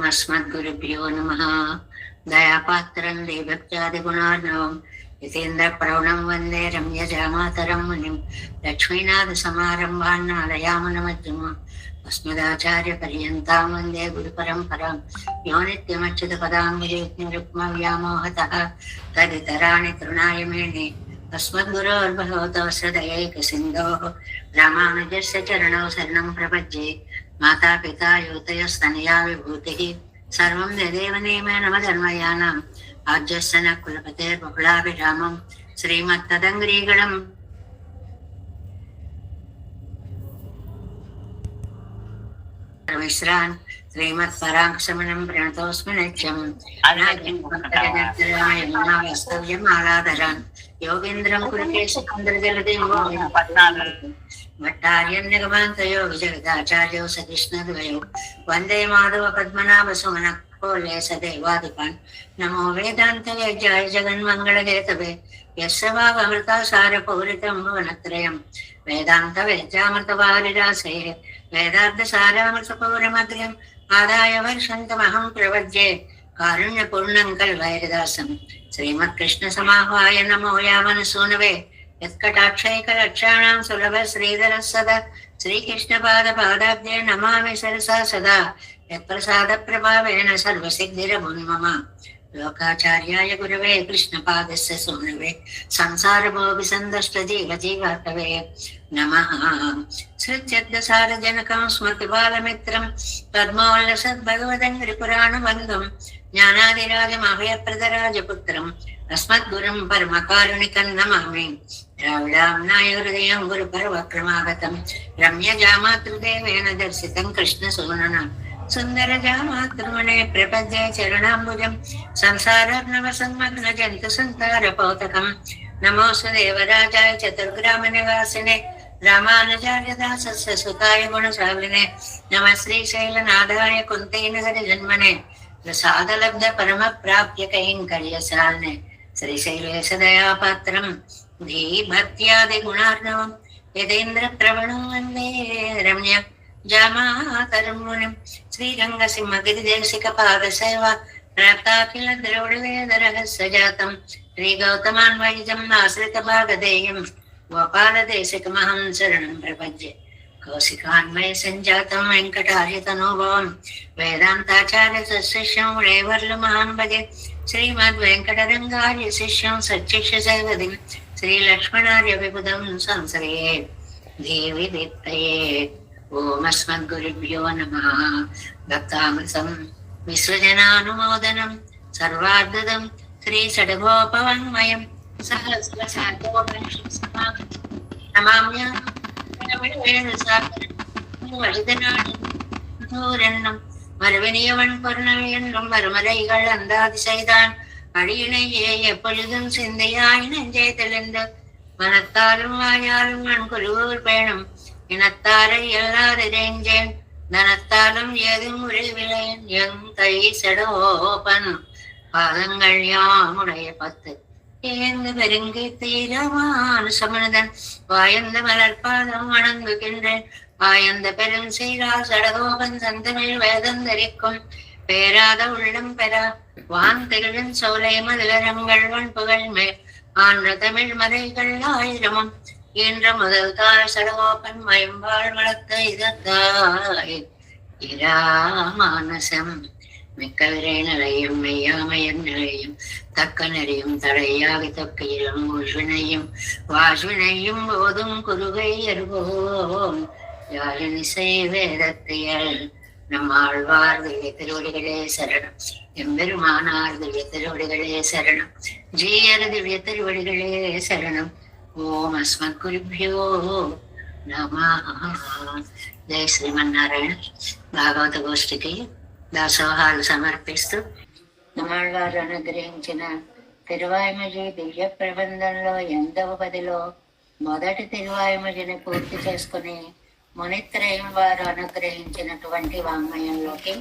अस्मद्गुरुभ्यो नमः। दयापात्रं देवभक्त्यादिगुणार्णवं यतीन्द्रप्रवणं वन्दे रम्यजामातरं मुनिं लक्ष्मीनाथसमारम्भान् नालयामनमध्यमाम् अस्मदाचार्यपर्यन्तां वन्दे गुरुपरम्परां यो नित्यमच्युतपदाम्बुजयुग्मरुक्मव्यामोहतः तदितराणि तृणाय मेने अस्मद्गुरोर्भगवतः सदयैकसिन्धोः रामानुजस्य चरणौ शरणं प्रपद्ये। माता पिता युवतयस्तनया विभूतिः सर्वं यदेव नियमेन मदन्वयानाम् आद्यस्य न कुलपतेर्बहुलाभिरामं श्रीमत्तदङ्ग्रीगणम् विश्रान् श्रीमत्पराङ्क्षमनं प्रणतोऽस्मि नित्यम् वास्तव्यम् योगीन्द्रं कुरुते सिकन्दरजलदेव भट्टार्यन्यगमान्तयो विजगदाचार्यो सकृष्णद्वयो वन्दे माधव पद्मनाभ सुमन कोल्ये सदैवादिपान् नमो वेदान्तवेद्याय जगन्मङ्गलहेतवे यस्य वागमृतासारपूरितं भुवनत्रयं वेदान्तवेद्यामृतवारिरासेः वेदार्थसारामृतपौरमग्र्यम् आदाय वर्षन्तमहं प्रवद्ये कारुण्यपूर्णं कल्वैरदासं श्रीमत्कृष्णसमाह्वाय नमो यावनसूनवे यत्कटाक्षैकलक्षाणां सुलभ श्रीधरः सदा श्रीकृष्णपादपादाब्जे नमामि सरसा सदा यत्प्रसादप्रभावेन सर्वसिद्धिरमुन्मम लोकाचार्याय गुरवे कृष्णपादस्य सूनवे संसारभोगिसन्दष्टजीवजीवातवे नमः। श्रुत्यद्दसारजनकं स्मृतिबालमित्रं पद्मोल्लसद्भगवदङ्घ्रिपुराणबन्धुं ज्ञानादिराजमभयप्रदराजपुत्रम् अस्मद्गुरुं परमकारुणिकं नमामि। द्राविडाम्नाय हृदयं गुरुपरवक्रमागतं रम्यजामातृदेवेन दर्शितं कृष्णसूनना सुन्दरजामातृमणे प्रपद्ये चरणाम्बुजं संसारार्णवसन्मग्नजन्तुसन्तारपौतकं नमोऽस्तु देवराजाय चतुर्ग्रामनिवासिने रामानुजार्य दासस्य सुताय गुणशालिने नमः श्रीशैलनाथाय कुन्तेनगरजन्मने प्रसादलब्ध परमप्राप्य कैङ्कर्यशालिने श्रीशैलेशदयापात्रं धीभक्त्यादिगुणार्णवं यदेन्द्रप्रवणं वन्दे रम्य जामातरं मुनिं श्रीरङ्गसिंहगिरिदेशिकपादसेवा प्राप्ताखिल द्रविडवेदरहस्यजातं श्रीगौतमान्वयजम् आश्रितभागधेयं गोपालदेशिकमहं शरणं प्रपद्ये। कौशिकान्वय संजातं वेङ्कटार्यतनोभवं वेदान्ताचार्य शिष्यं रेवर्लुमहान् भजे श्रीमद्वेङ्कटरङ्गार्य शिष्यं सच्चिष्यसैवदिं श्रीलक्ष्मणार्य विबुधं संश्रये देवि दीप्तये। ओम अस्मद्गुरुभ्यो नमः। भक्तामृतं विश्वजनानुमोदनं सर्वार्धदं श्रीषड्गोपवाङ्मयं सहस्रशार्दोपनिषत्समागमं மறுவினியவன் பொருணவியன்றும் மறுமலைகள் அந்தாதி செய்தான் அடியினையே எப்பொழுதும் சிந்தையாய் நெஞ்சே தெளிந்து மனத்தாலும் வாயாலும் மண்குருவூர் பேணும் இனத்தாரை எல்லாரிரேஞ்சேன் தனத்தாலும் ஏதும் உரிவிலேன் எங் கை செடோபன் பாதங்கள் யாமுடைய பத்து ஏந்து பெருங்கி தீரமான சமணதன் வாயந்த மலர்பாதம் வணங்குகின்றேன் வாயந்த பெரும் சீரா சடகோபன் சந்தமிழ் வேதந்தரிக்கும் பேராத உள்ளம் பெறா வான் திகழின் சோலை மதுரங்கள் வன்புகள் மேல் ஆன்ற தமிழ் மறைகள் ஆயிரமும் என்ற முதல் தாள் சடகோபன் மயம்பாள் வளர்த்த இதத்தாய் இராமானசம் மிக்க விரை நிலையும் மெய்யாமையன் நிலையும் தக்க நெறியும் தடையாகி தொக்கையிலும் உள்வினையும் வாஷ்வினையும் போதும் குருகை எறுவோம் யாழினிசை வேதத்தியல் நம் ஆழ்வார் திவ்ய திருவடிகளே சரணம் எம்பெருமானார் திவ்ய திருவடிகளே சரணம் ஜீயர் திவ்ய திருவடிகளே சரணம் ఓం అస్మద్గురుభ్యో నమః. జై శ్రీమన్నారాయణ. భాగవత గోష్ఠికి దాసోహాలు సమర్పిస్తూ నమాళ్వారు అనుగ్రహించిన తిరువాయిమజి దివ్య ప్రబంధంలో 8వ పదిలో మొదటి తిరువాయిమజిని పూర్తి చేసుకుని మునిత్రయం వారు అనుగ్రహించినటువంటి వాంగ్మయంలోకి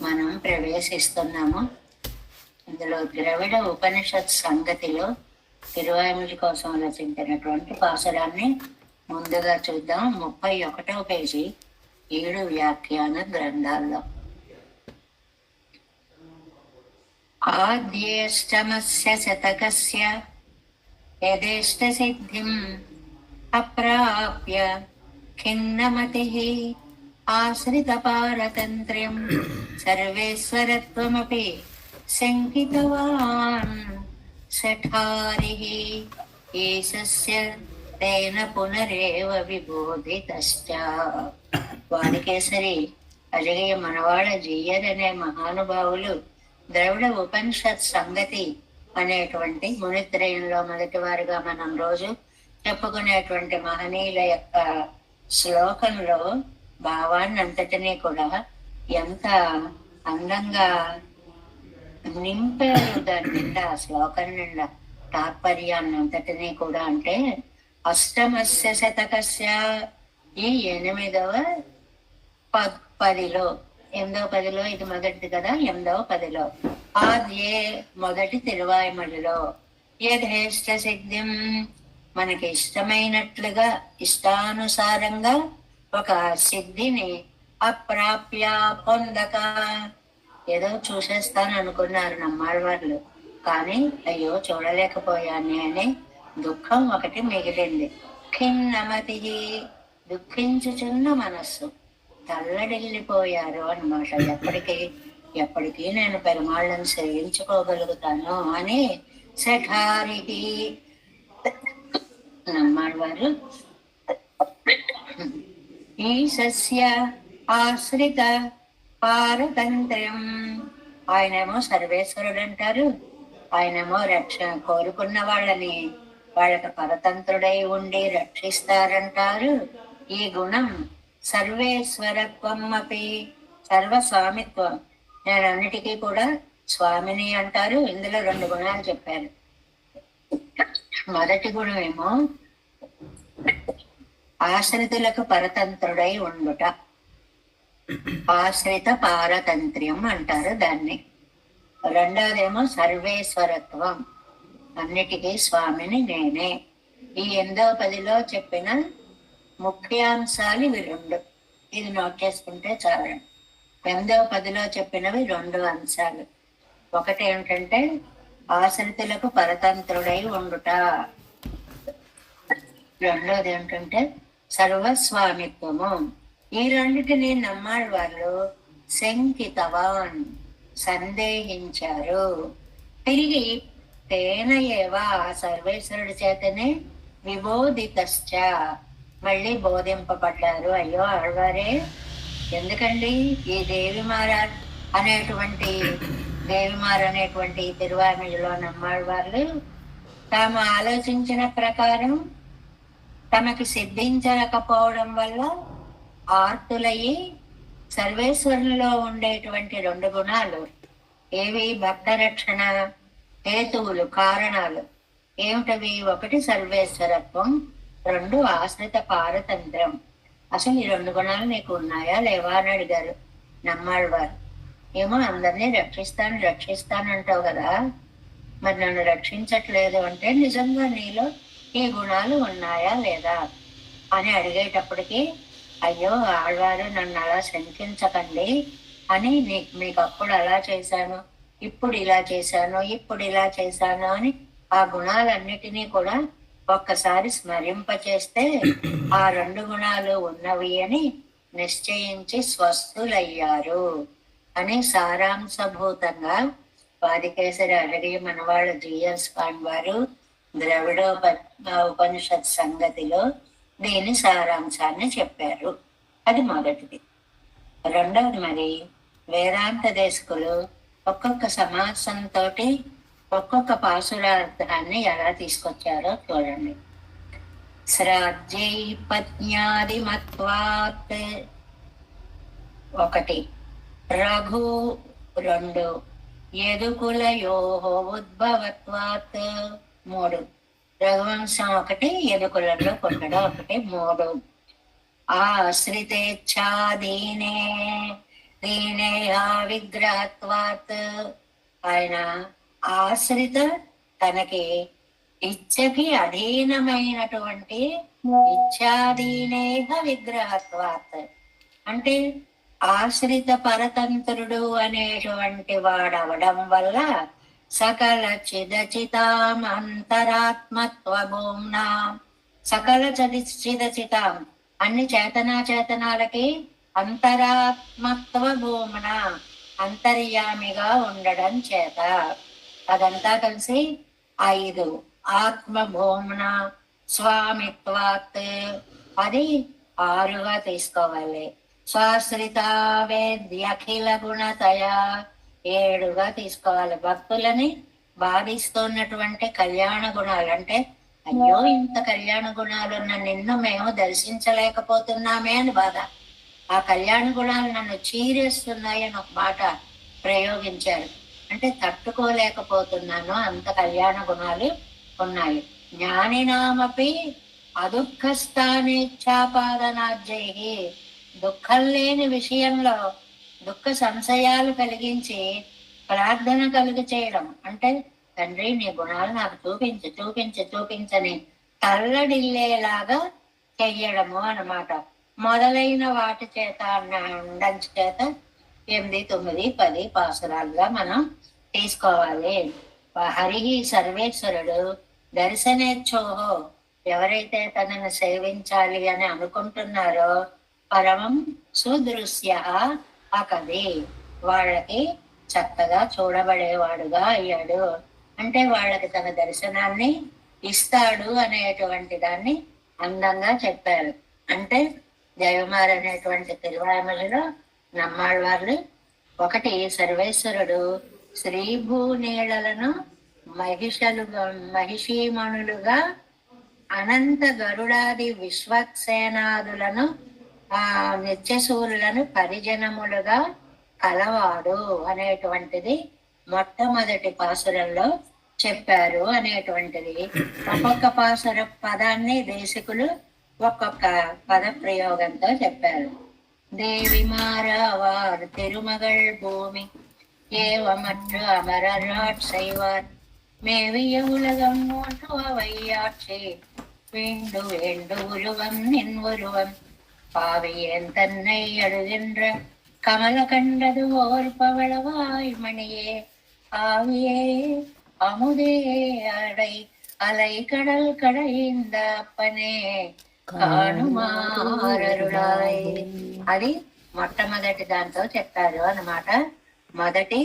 మనం ప్రవేశిస్తున్నాము. ఇందులో ద్రవిడ ఉపనిషత్ సంగతిలో తిరువాయిమజి కోసం రచించినటువంటి పాసురాన్ని ముందుగా చూద్దాం. 31వ పేజీ 7 వ్యాఖ్యాన గ్రంథాల్లో. ఆద్యేష్టమస్య శతకస్య యదేష్టసిద్ధిం అప్రాప్య ఖిన్నమతిః ఆశ్రితపారతంత్ర్యం సర్వేశ్వరత్వమపి శంకితవాన్ శఠారిః ఈశస్య తేన పునరేవ విబోధితశ్చ. వాడికేసరి అజగయ్య మనవాళ్ళ జీయర్ అనే మహానుభావులు ద్రవిడ ఉపనిషత్ సంగతి అనేటువంటి మునిత్రయంలో మొదటి వారుగా మనం రోజు చెప్పుకునేటువంటి మహనీయుల యొక్క శ్లోకంలో భావాన్ని అంతటినీ కూడా ఎంత అందంగా నింపారు. దాని నిండా శ్లోకం నిండా తాత్పర్యాన్ని అంతటినీ కూడా. అంటే అష్టమస్య శతకస్య ఈ 8వ పదిలో 8వ పదిలో ఇది మొదటిది కదా, 8వ పదిలో ఆద్యే మొదటి తిరువాయిమడిలో యథేష్ట సిద్ధిం మనకి ఇష్టమైనట్లుగా ఇష్టానుసారంగా ఒక సిద్ధిని అప్రాప్య పొందక ఏదో చూసేస్తాను అనుకున్నారు నమ్మాళ్ళవాళ్ళు, కానీ అయ్యో చూడలేకపోయాను అనే దుఃఖం ఒకటి మిగిలింది. ఖిన్నమతి దుఃఖించుచున్న మనస్సు, తల్లడిల్లిపోయారు అన్నమాట. ఎప్పటికీ నేను పెరుమాళ్ళని సేవించుకోగలుగుతాను అని శఠారికి నమ్మాళ్ళవారు ఈ సస్య ఆశ్రిత పారతంత్ర్యం. ఆయనేమో సర్వేశ్వరుడు అంటారు, ఆయనేమో కోరుకున్న వాళ్ళని వాళ్ళకి పరతంత్రుడై ఉండి రక్షిస్తారంటారు. ఈ గుణం సర్వేశ్వరత్వం అపి సర్వస్వామిత్వం, నేను అన్నిటికీ కూడా స్వామిని అంటారు. ఇందులో 2 గుణాలు చెప్పారు. మొదటి గుణం ఏమో ఆశ్రితులకు పరతంత్రుడై ఉండుట, ఆశ్రిత పారతంత్ర్యం అంటారు దాన్ని. రెండవదేమో సర్వేశ్వరత్వం, అన్నిటికీ స్వామిని నేనే. ఈ 8వ పదిలో చెప్పిన ముఖ్యాంశాలు ఇవి 2. ఇది నోట్ చేసుకుంటే చాలండి. 8వ పదిలో చెప్పినవి 2 అంశాలు. ఒకటి ఏమిటంటే ఆశ్రితులకు పరతంత్రుడై ఉండుట, రెండోది ఏమిటంటే సర్వస్వామిత్వము. ఈ రెండిటిని నమ్మాడు వాళ్ళు శంకితవాన్ సందేహించారు. తిరిగి తేన ఏవా సర్వేశ్వరుడి చేతనే విబోధితశ్చ మళ్ళీ బోధింపబడ్డారు. అయ్యో ఆళ్వారే, ఎందుకండి ఈ దేవిమార అనేటువంటి తిరువాయిమడిలో నమ్మాడు వాళ్ళు తాము ఆలోచించిన ప్రకారం తమకు సిద్ధించకపోవడం వల్ల ఆర్తులయ్యి సర్వేశ్వరునిలో ఉండేటువంటి 2 గుణాలు ఏవి? భక్త రక్షణ హేతువులు, కారణాలు ఏమిటవి? 1 సర్వేశ్వరత్వం, 2 ఆశ్రిత పారతంత్రం. అసలు ఈ 2 గుణాలు నీకు ఉన్నాయా లేవా అని అడిగారు నమ్మాళ్ళవారు. ఏమో అందరినీ రక్షిస్తానంటావు కదా, మరి నన్ను రక్షించట్లేదు అంటే నిజంగా నీలో ఈ గుణాలు ఉన్నాయా లేదా అని అడిగేటప్పటికి అయ్యో ఆళ్వారు నన్ను అలా శంకించకండి అని, మీకు అప్పుడు అలా చేశాను, ఇప్పుడు ఇలా చేశాను అని ఆ గుణాలన్నిటినీ కూడా ఒక్కసారి స్మరింపచేస్తే ఆ 2 గుణాలు ఉన్నవి అని నిశ్చయించి స్వస్థులయ్యారు అని సారాంశభూతంగా వాదికేసరి అజగయ్య మనవాళ్ళ జిఎస్ స్వామి వారు ఉపనిషత్ సంగతిలో దీని సారాంశాన్ని చెప్పారు. అది మొదటిది. రెండవది మరి వేదాంత దేశకులు ఒక్కొక్క సమాసంతో ఒక్కొక్క పాసురార్థాన్ని ఎలా తీసుకొచ్చారో చూడండి. శ్రాజ్యై పత్న్యాదిమత్వాత్ 1, రఘు 2, యదుకులయో ఉద్భవత్వాత్ 3, రఘువంశం 1, యదుకులలో పుట్టడం 1, 3, ఆశ్రితేచ్ఛా దీనే విగ్రహత్వాత్ ఆయన ఆశ్రిత తనకి ఇచ్చకి అధీనమైనటువంటి ఇచ్ఛాదీనేహ విగ్రహత్వాత్ అంటే ఆశ్రిత పరతంత్రుడు అనేటువంటి వాడవడం వల్ల సకల చిదచితాం అంతరాత్మత్వభూమ్నా, సకల చిదచితాం అన్ని చేతనాచేతనాలకి అంతరాత్మత్వ భూమున అంతర్యామిగా ఉండడం చేత, అదంతా కలిసి 5 ఆత్మ భూమున స్వామిత్వాత్ అది 6గా తీసుకోవాలి. స్వాశ్రిత వేద్యఖిల గుణతయ 7గా తీసుకోవాలి. భక్తులని బాధిస్తున్నటువంటి కళ్యాణ గుణాలు అంటే, అయ్యో ఇంత కళ్యాణ గుణాలున్న నిన్ను మేము దర్శించలేకపోతున్నామే అని బాధ. ఆ కళ్యాణ గుణాలు నన్ను చీరేస్తున్నాయి అని ఒక మాట ప్రయోగించారు. అంటే తట్టుకోలేకపోతున్నాను, అంత కళ్యాణ గుణాలు ఉన్నాయి. జ్ఞానినామపి అదుఃఖస్థానేచ్ఛాపాదనాజ్యై, దుఃఖం లేని విషయంలో దుఃఖ సంశయాలు కలిగించి ప్రార్థన కలుగు చేయడం అంటే, తండ్రి నీ గుణాలు నాకు చూపించు చూపించు చూపించని తల్లడిల్లేలాగా చెయ్యడము అన్నమాట. మొదలైన వాటి చేత ఉండడం చేత 8, 9, 10 పాసురాలుగా మనం తీసుకోవాలి. హరి సర్వేశ్వరుడు దర్శనేచ్ఛోహో, ఎవరైతే తనను సేవించాలి అని అనుకుంటున్నారో పరమం సుదృశ్య అకది, వాళ్ళకి చక్కగా చూడబడేవాడుగా అయ్యాడు. అంటే వాళ్ళకి తన దర్శనాన్ని ఇస్తాడు అనేటువంటి దాన్ని అందంగా చెప్పారు. అంటే జయమార్ అనేటువంటి తిరువామలలో నమ్మాళ్ళవార్లు ఒకటి సర్వేశ్వరుడు శ్రీభూనీళలను మహిషీమణులుగా అనంత గరుడాది విశ్వక్సేనాదులను నిత్యసూరులను పరిజనములుగా కలవాడు అనేటువంటిది మొట్టమొదటి పాసురంలో చెప్పారు అనేటువంటిది. ఒక్కొక్క పాసుర పదాన్ని దేశికులు ఒక్కొక్క పద ప్రయోగంతో చెప్పారు. దేవి మారావార్ తిరుమగళ్ భూమి ఏవమற்று అమరరాట్ செய்வார் மேவிய உலகம் ஒன்றுவையாட்சி வேண்டு வேண்டு உருவம் நின் உருவம் பாவியன் தன்னை அழுகின்ற கமல கண்டது ஓர் பவளவாய் மணியே ஆவியே அமுதே அடை அலை கடல் கடைந்த அப்பனே కానుమారరుడాయ్. అది మొట్టమొదటి దాంతో చెప్పారు అన్నమాట. మొదటి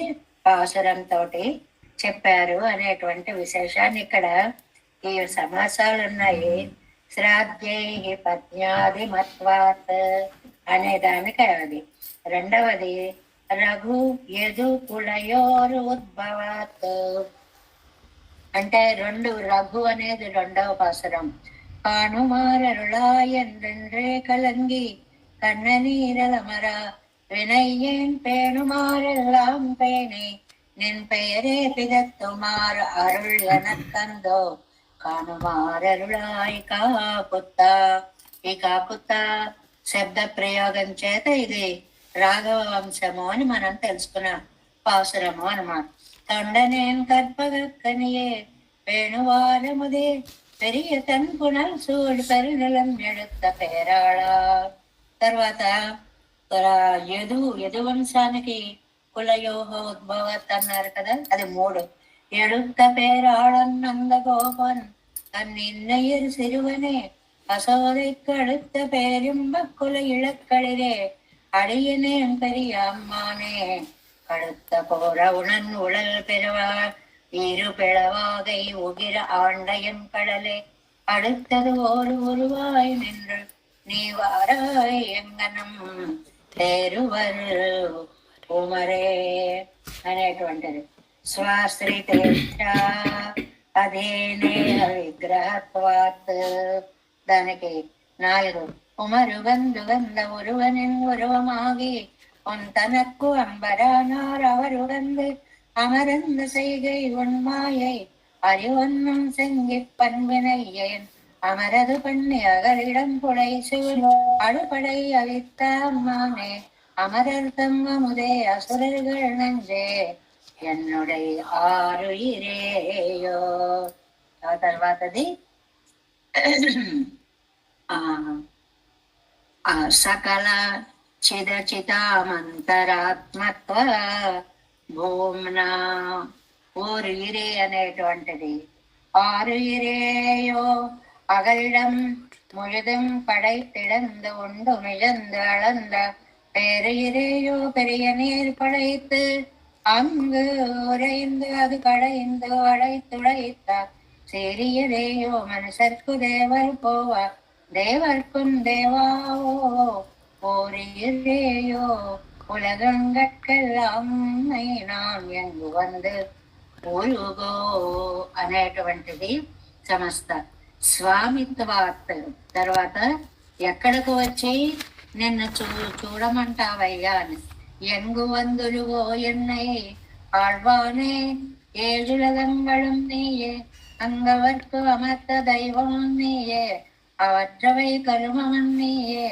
పాసురంతో చెప్పారు అనేటువంటి విశేషాన్ని ఇక్కడ ఈ సమాసాలు ఉన్నాయి. శ్రాద్ధై పత్న్యాది మత్వాత్ అనే దానికి అది. రెండవది రఘు యదు కులయోరు ఉద్భవాత్ అంటే 2 రఘు అనేది 2వ పాసురం. காணுமாறருளாயென்றே கலங்கி கண்ணநீரலமரா வினையேன் பேணுமாறெல்லாம் பேணி நின் பெயரே பிதத்துமார் அருள் எனக்கந்தோ కానుమారరుళాయి కాకుత్తా. ఈ కాకుత్తా శబ్ద ప్రయోగం చేత ఇది రాఘవ వంశము అని మనం తెలుసుకున్నాం. పాసురము అన్నమాట. తొండనేం కற்பగక్కనియే వేణువారముదే పెరియ తన్ పునల్ సూడి పరిణలం ఎడుத்த పేరాళ. తర్వాత యదు వంశానికి కులయోహ ఉద్భవత్ అన్నారు కదా, అది 3. எடுத்த பேராளன் அந்த கோபன் தன் இன்னையர் சிறுவனே அசோதைக்கு அடுத்த பேரின்ப குல இழக்களிலே அடியனேன் பெரிய அம்மானே கடுத்த போற உணன் உழல் பெறுவா இரு பிளவாகை உகிர ஆண்டையன் கடலே அடுத்தது ஒரு உருவாய் நின்று நீ வாராய் எங்கனம் தேருவர் ఉమరే అనేటువంటిది. స్వాశ్రితేచ్ఛ అధీనే విగ్రహత్వాత్ దానికి 4. ఉమరుగందు గంధ ఉరువనిన్ ఉరువమాగి உந்தனக்கு அம்பரானார் அவருடந்து அமரந்த செய்கை உண்மாயை அறிவொன்னும் செங்கி பண்பினையேன் அமரது பண்ணி அகலிடம் புடை சூழ் அடுபடை அளித்த அம்மானே అమరర్ తమ్మముదే అసురர்கள் నంజే ఎన్నుడై ఆరుయిరేయో. ఆ తర్వాతది సకల చిదచితామంతరాత్మత్వ భూమ్నా. ఊరు ఇరే అనేటువంటిది ஆறு இறையோ அகலிடம் முழுதும் படைத்திடந்து உண்டு மிழந்து அளந்த பேரு இறையோ பெரிய நீர் படைத்து அங்கு உறைந்து அது கடைந்து அடைத்துடைத்தார் சிறியதேயோ மனுஷர்க்கு தேவர் போவா தேவர்க்கும் தேவாவோ ஓரியிரேயோ உலகங்கட்கெல்லாம் நாம் எங்கு வந்து ఊరుగో అనేటువంటిది సమస్త స్వామిత్వాత్. తర్వాత ఎక్కడకు వచ్చి నిన్ను చూడమంటావయ్యా అని. ఎంగు వందులుగో ఎన్నై ఆழ்వానే ஏழுலகங்களும் நீயே அங்கவர்க்கு அமர்த்த தெய்வமும் நீயே அவற்றவை கருமமும் நீயே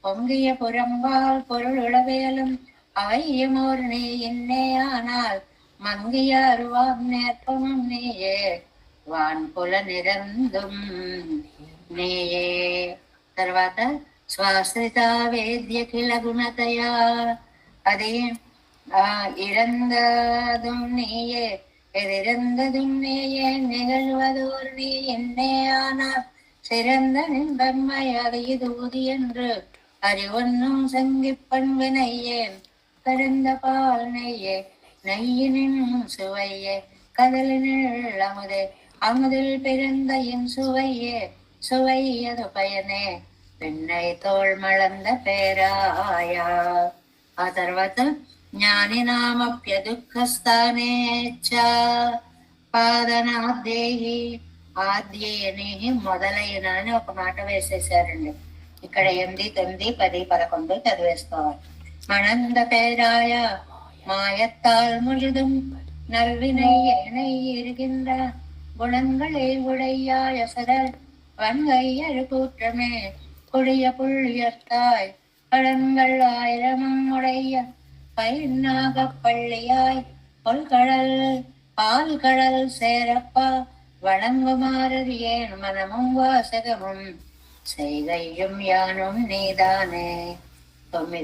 பொங்கிய புறம்பால் பொருளுளவேலும் அவையுமோர் நீ இன்னே ஆனால் மங்கிய அருவாம் நேர்ப்பமும் நீயே వాన్పుల నిరందుం నీయే. తర్వాత స్వాశ్రిత వేద్యఖిల గుణతయా అది இறந்ததும் நீயே எதிர்ந்ததும் நீயே நிகழ்வதோர் நீ என்னே ஆனால் சிறந்த நின்பன்மை அது இதுதி என்று அறிவொன்னும் சங்கிப்பன் வினையேன் கருந்த பால் நெய்யே நெய்யினின் சுவையே கடலினில் அமுதே அமுதில் பிறந்த என் சுவையே சுவையது பயனே பெண்ணை தோல் மளந்த பேராயா. ఆ తర్వాత జ్ఞానినామప్య దుఃఖస్థానేచ్చ పాదనాదేహి ఆద్యేని మొదలైన అని ఒక మాట వేసేసారండి. ఇక్కడ 8, 9, 10, 11 చదివేసుకోవాలి. மணந்த பேராய மாயத்தால் முழுதும் நல்வினை ஏனை இருக்கின்ற குணங்களை உடையாய சரல் வன்கையழு கூற்றமே கொடிய புள்ளியத்தாய் கடன்கள் ஆயிரமும் உடைய பயிர்நாக பள்ளியாய் பொல்கடல் பால் கடல் சேரப்பா வணங்குமாறு ஏன் மனமும் வாசகமும் செய்கையும் யானும் நீதானே. 9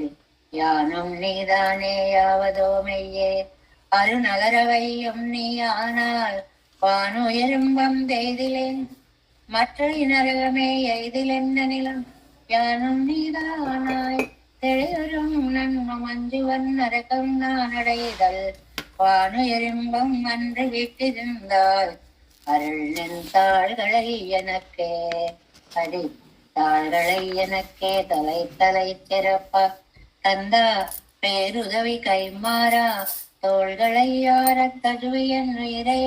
யானும் நீதானே யாவதோ மெய்யே அருநகரவையும் நீ ஆனால் வானுயரும் வந்தெய்திலேன் மற்ற நரகமே எய்திலென்ன நிலம் யானும் நீதானாய் தெளிவரும் நன்மம் அஞ்சுவன் நரகம் நான் அடைதல் வானுயரும்பம் அன்று விட்டிருந்தால் அருள் நின் தாள்களை எனக்கே அடி தாள்களை எனக்கே தலை தலை சிறப்பா தந்தா பேருதவி கைமாறா தோள்களை யார தழுவியன் உயிரை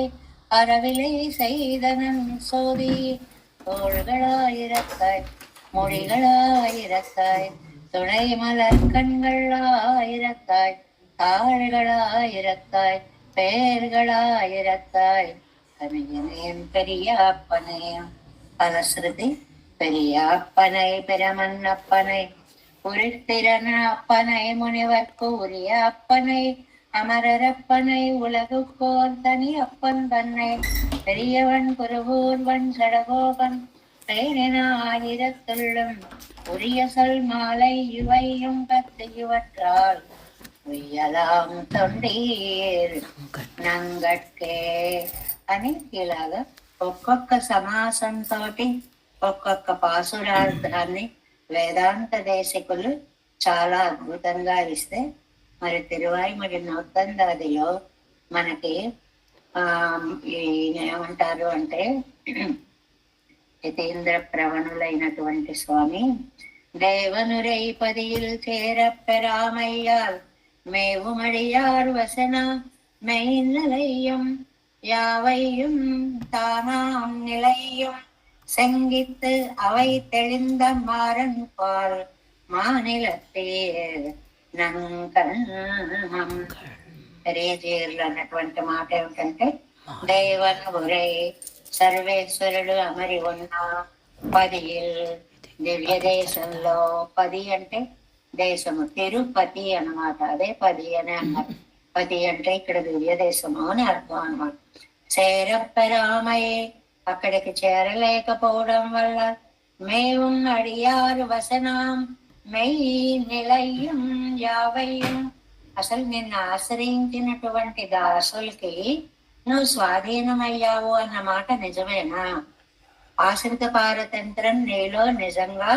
அறவிலை செய்தனன் சோதி தோள்களாயிரத்தாய் மொழிகளாயிரத்தாய் துணை மலர் கண்களாயிரத்தாய் தாள்களாயிரத்தாய் பெயர்களாயிரத்தாய் கவிஞனேன் பெரிய அப்பனையும் பலஸ்ருதி பெரிய அப்பனை பிரமன்னப்பனை உரித்திரன அப்பனை முனிவர்க்கு உரிய அப்பனை அமரரப்பனை உலகுக்கோர் தனி அப்பன் தன்னை பெரியவன் குருகூர்வன் சடகோபன் பேரினாயிரத்துள்ளும் உரிய சொல் மாலை இவையும் 10 இவற்றால் ఉయ్యలాం తొండీర్ నంగట్కే అని ఇలాగా ఒక్కొక్క సమాసంతో ఒక్కొక్క పాసురార్థాన్ని వేదాంత దేశికులు చాలా అద్భుతంగా ఇస్తే మరి తిరువాయిమడి నౌతందాదిలో మనకి ఏమంటారు అంటే హితేంద్ర ప్రవణులైనటువంటి స్వామి தேவனுரை பதியில் சேரப்பெறாமையால் மேவுமடியார் வசன மெய்நிலையும் யாவையும் தானாம் நிலையும் செங்கித்து அவை தெளிந்த மாறன் பால் మానిలతేర్ నంకణం. రేజీర్లు అన్నటువంటి మాట ఏమిటంటే దేవనురై సర్వేశ్వరుడు అమరి ఉన్న 10 దివ్య దేశంలో 10 అంటే దేశము తిరుపతి అన్నమాట. అదే 10 అని అన్నారు. 10 అంటే ఇక్కడ దివ్య దేశము అని అర్థం అన్నమాట. చేరప్పరామయ్య అక్కడికి చేరలేకపోవడం వల్ల మేము అడియారు వసనాం మెయ్యి నిలయం యావయ్యం. అసలు నిన్ను ఆశ్రయించినటువంటి దాసులకి నువ్వు స్వాధీనమయ్యావు అన్న మాట నిజమేనా? ఆశ్రిత పారతంత్రం నీలో నిజంగా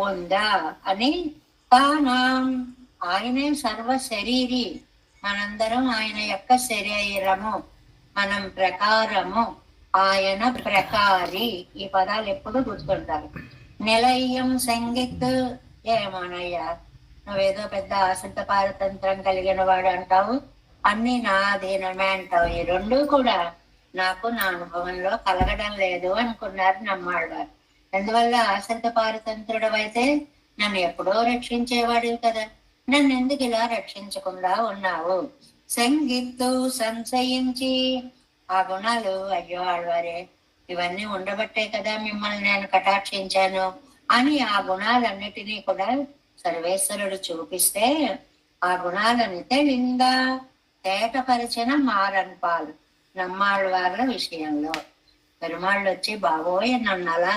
ఉందా అని తానాం, ఆయనే సర్వ శరీరి, మనందరం ఆయన యొక్క శరీరము, మనం ప్రకారము, ఆయన ప్రకారి. ఈ పదాలు ఎప్పుడు గుర్తుంటారు. నిలయం సంగీత్, ఏమోనయ్యా నువ్వేదో పెద్ద ఆశ్రిత పారతంత్రం కలిగిన వాడు అంటావు, అన్ని నా అధీనమే అంటావు. ఈ రెండు కూడా నాకు నా అనుభవంలో కలగడం లేదు అనుకున్నారు నమ్మాళ్ళవారు. అందువల్ల ఆశ్రిత పారతంత్రుడు అయితే నన్ను ఎప్పుడో రక్షించేవాడివి కదా, నన్ను ఎందుకు ఇలా రక్షించకుండా ఉన్నావు? సంగీత్తు సంశయించి, ఆ గుణాలు అయ్యో ఆళ్వారే ఇవన్నీ ఉండబట్టే కదా మిమ్మల్ని నేను కటాక్షించాను అని ఆ గుణాలన్నిటినీ కూడా సర్వేశ్వరుడు చూపిస్తే, ఆ గుణాలను తెలిందా తేటపరిచిన మారన్పాలు నమ్మాళ్ళవార్ల విషయంలో. పెరుమాళ్ళు వచ్చి బాబోయ్ నన్ను అలా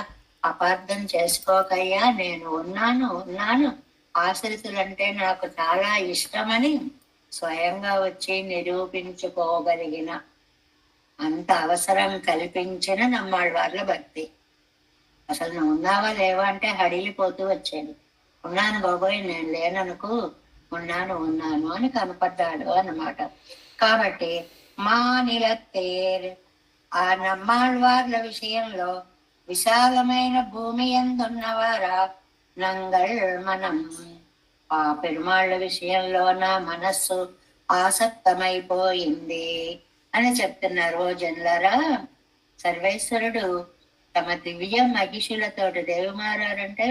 అపార్థం చేసుకోకయ్యా, నేను ఉన్నాను ఆశ్రితులంటే నాకు చాలా ఇష్టమని స్వయంగా వచ్చి నిరూపించుకోగలిగిన అంత అవసరం కల్పించిన నమ్మాళ్ళవార్ల భక్తి. అసలు నువ్వు ఉన్నావా లేవా అంటే హడిలిపోతూ వచ్చేది. ఉన్నాను బాబోయ్, నేను లేననుకు, ఉన్నాను అని కనపడ్డాడు అన్నమాట. కాబట్టి మా నిలత్తేర్, ఆ నమ్మాళ్ళవార్ల విషయంలో విశాలమైన భూమి ఎందున్నవారా నంగళ్ మనం. ఆ పెరుమాళ్ళ విషయంలో నా మనస్సు ఆసక్తమైపోయింది అని చెప్తున్నారు. ఓ జన్లరా, సర్వేశ్వరుడు తమ దివ్య మహిషులతోటి, దేవిమారారంటే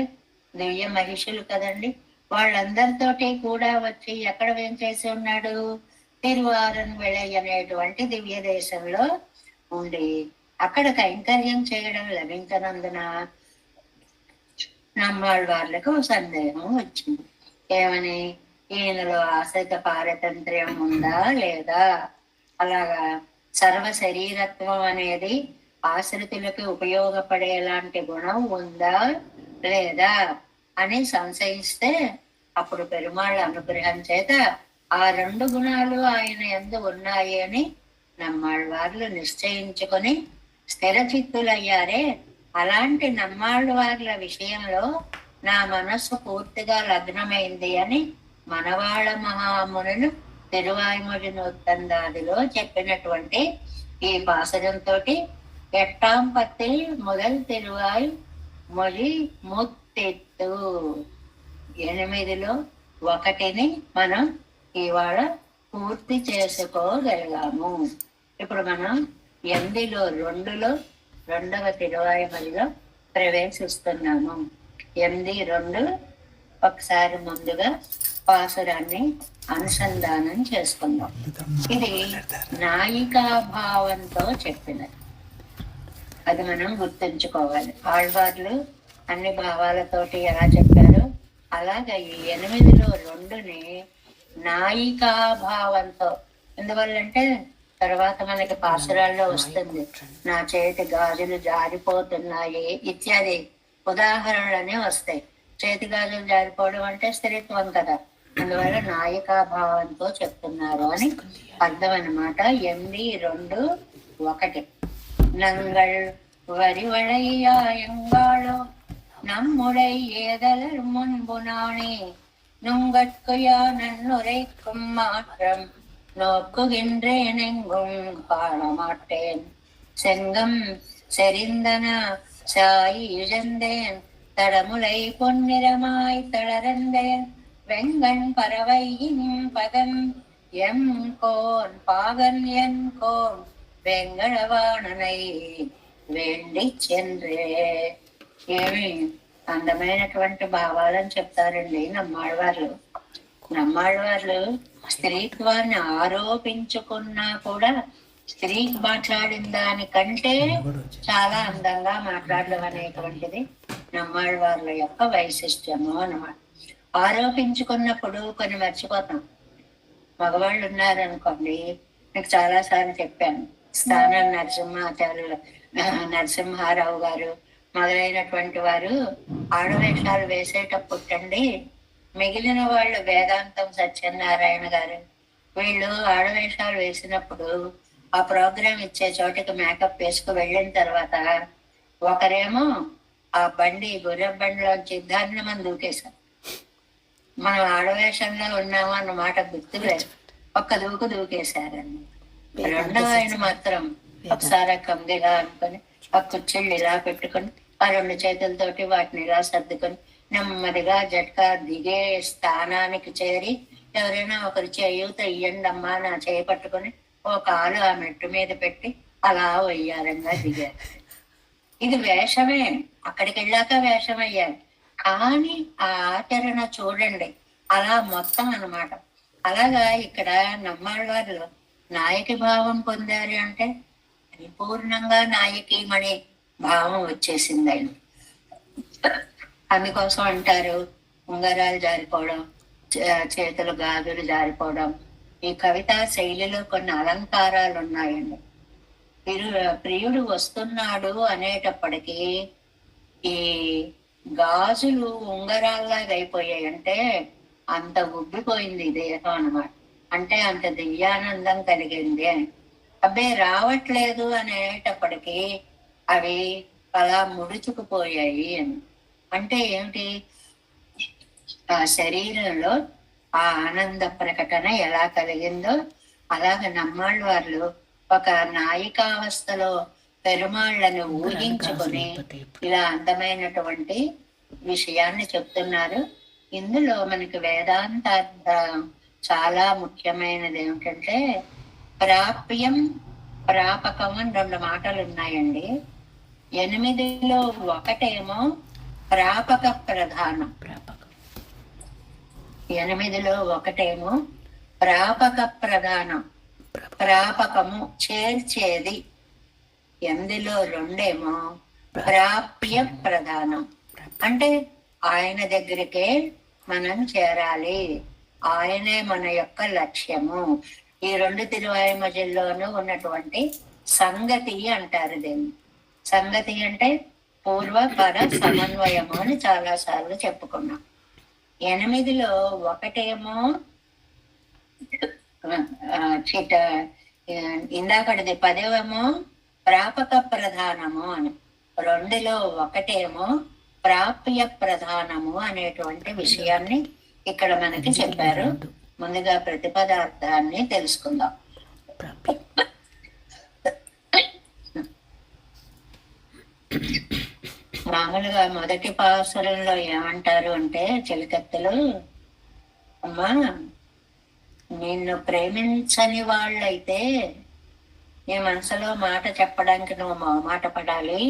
దివ్య మహిషులు కదండి, వాళ్ళందరితోటి కూడా వచ్చి ఎక్కడ వేంచేసి ఉన్నాడు? తిరువారన్ వెళై అనేటువంటి దివ్య దేశంలో ఉండి అక్కడ కైంకర్యం చేయడం లభించనందున నమ్మాళ్ళవార్లకు సందేహం వచ్చింది. ఏమని? ఈయనలో ఆశ్రిత పారతంత్ర్యం ఉందా లేదా? అలాగా సర్వ శరీరత్వం అనేది ఆశ్రితులకు ఉపయోగపడేలాంటి గుణం ఉందా లేదా అని సంశయిస్తే, అప్పుడు పెరుమాళ్ళ అనుగ్రహం చేత ఆ రెండు గుణాలు ఆయన యందు ఉన్నాయి అని నమ్మాళ్ళవార్లు నిశ్చయించుకొని స్థిర చిత్తులయ్యారే. అలాంటి నమ్మాళ్ళవార్ల విషయంలో నా మనస్సు పూర్తిగా లగ్నమైంది అని మనవాళ మహామునులు తిరువాయ్మొழிనొత్తందాదిలో చెప్పినటువంటి ఈ పాసరంతో ఎట్టాం పత్తిల్ మొదల్ తిరువాయ్ మొలి ముత్తెత్తు 8లో 1ని మనం ఇవాళ పూర్తి చేసుకోగలిగాము. ఇప్పుడు మనం 8లో 2లో 2వ తిరువాయ్మొழிలో ప్రవేశిస్తున్నాము. 8:2 ఒకసారి ముందుగా పాసురాన్ని అనుసంధానం చేసుకుందాం. ఇది నాయికా భావంతో చెప్పినది, అది మనం గుర్తుంచుకోవాలి. ఆళ్వార్లు అన్ని భావాలతోటి ఎలా చెప్పారో అలాగే ఈ 8లో 2ని నాయికా భావంతో, ఎందువల్లంటే తర్వాత మనకి పాసురాల్లో వస్తుంది, నా చేతి గాజులు జారిపోతున్నాయి ఇత్యాది ఉదాహరణలనే వస్తాయి. చేతి గాజులు జారిపోవడం అంటే స్త్రీత్వం కదా, అందువల్ల నాయికా భావంతో చెప్తున్నారు అని అర్థం అన్నమాట. 8:2 நங்கள் வரிவளையாயங்காளோ நம்முடை ஏதலர் முன்பு நானே நுங்கட்குயா நன்னுரைக்கும் மாற்றம் நோக்குகின்றேனெங்கும் காண மாட்டேன். செங்கம் செறிந்தன சாய் இழந்தேன், தடமுலை பொன்னிறமாய் தளர்ந்தேன், வெங்கண் பறவையின் பதம் எம் கோன் பாகன் என் கோன் వెంగళవాణనై వెండి చెంద్రే. ఏమి అందమైనటువంటి భావాలని చెప్తారండి నమ్మాళ్ళవార్లు. నమ్మాళ్ళవార్లు స్త్రీత్వాన్ని ఆరోపించుకున్నా కూడా స్త్రీ మాట్లాడిన దానికంటే చాలా అందంగా మాట్లాడడం అనేటువంటిది నమ్మాళ్ళవార్ల యొక్క వైశిష్ట్యము అన్నమాట. ఆరోపించుకున్నప్పుడు కొన్ని మర్చిపోతాం. మగవాళ్ళు ఉన్నారనుకోండి, మీకు చాలా సార్లు చెప్పాను, స్థానం నరసింహారావు గారు మొదలైనటువంటి వారు ఆడవేషాలు వేసేటప్పుడండి, మిగిలిన వాళ్ళు వేదాంతం సత్యనారాయణ గారు వీళ్ళు ఆడవేషాలు వేసినప్పుడు ఆ ప్రోగ్రాం ఇచ్చే చోటికి మేకప్ వేసుకు వెళ్ళిన తర్వాత ఒకరేమో ఆ గుర్ర బండిలోంచి దాన్ని మనం దూకేశాం. మనం ఆడవేషంలో ఉన్నాము అన్నమాట గుర్తులేదు, ఒక్క దూకేశారని. రెండవ ఆయన మాత్రం ఒకసారి కందిలా అనుకొని ఆ కుర్చీళ్ళు ఇలా పెట్టుకొని ఆ రెండు చేతులతోటి వాటిని ఇలా సర్దుకొని నెమ్మదిగా జట్కా దిగే స్థానానికి చేరి ఎవరైనా ఒకరి చేయూత ఇయ్యండి అమ్మా నా చేయి పట్టుకొని ఓ కాలు ఆ మెట్టు మీద పెట్టి అలా వయ్యారంగా దిగారు. ఇది వేషమే, అక్కడికి వెళ్ళాక వేషం అయ్యారు. కానీ ఆ ఆచరణ చూడండి అలా మొత్తం అన్నమాట. అలాగా ఇక్కడ నమ్మాళ్ళవారు నాయకి భావం పొందారు అంటే పరిపూర్ణంగా నాయకీమణి భావం వచ్చేసింది ఆయన. అందుకోసం అంటారు ఉంగరాలు జారిపోవడం, చేతులు గాజులు జారిపోవడం. ఈ కవితా శైలిలో కొన్ని అలంకారాలు ఉన్నాయండి. ప్రియుడు వస్తున్నాడు అనేటప్పటికీ ఈ గాజులు ఉంగరాల్లాగా అయిపోయాయి. అంటే అంత ఉబ్బిపోయింది దేహం అన్నమాట. అంటే అంత దివ్యానందం కలిగింది అని. అబ్బే రావట్లేదు అనేటప్పటికీ అవి అలా ముడుచుకుపోయాయి అని. అంటే ఏమిటి, ఆ శరీరంలో ఆ ఆనంద ప్రకటన ఎలా కలిగిందో అలాగ నమ్మాళ్ళ వాళ్ళు ఒక నాయికావస్థలో పెరుమాళ్లను ఊహించుకొని ఇలా అందమైనటువంటి విషయాన్ని చెప్తున్నారు. ఇందులో మనకి వేదాంత చాలా ముఖ్యమైనది ఏమిటంటే ప్రాప్యం ప్రాపకం అని రెండు మాటలు ఉన్నాయండి. 8లో ఒకటేమో ప్రాపక ప్రధానం, 8లో ఒకటేమో ప్రాపక ప్రధానం, ప్రాపకము చేర్చేది. 8లో రెండేమో ప్రాప్య ప్రధానం, అంటే ఆయన దగ్గరికే మనం చేరాలి, ఆయనే మన యొక్క లక్ష్యము. ఈ రెండు తిరువాయిమజల్లోనూ ఉన్నటువంటి సంగతి అంటారు దీన్ని. సంగతి అంటే పూర్వ పర సమన్వయము అని చాలా సార్లు చెప్పుకున్నాం. 8లో ఒకటేమో ఇందాకటిది 10వేమో ప్రాపక ప్రధానము అని, 2లో ఒకటేమో ప్రాప్య ప్రధానము అనేటువంటి విషయాన్ని ఇక్కడ మనకి చెప్పారు. ముందుగా ప్రతిపదార్థాన్ని తెలుసుకుందాం. మామూలుగా మొదటి పాసురంలో ఏమంటారు అంటే చెలికత్తెలు, అమ్మా నిన్ను ప్రేమించని వాళ్ళైతే నీ మనసులో మాట చెప్పడానికి నువ్వు మాట పడాలి.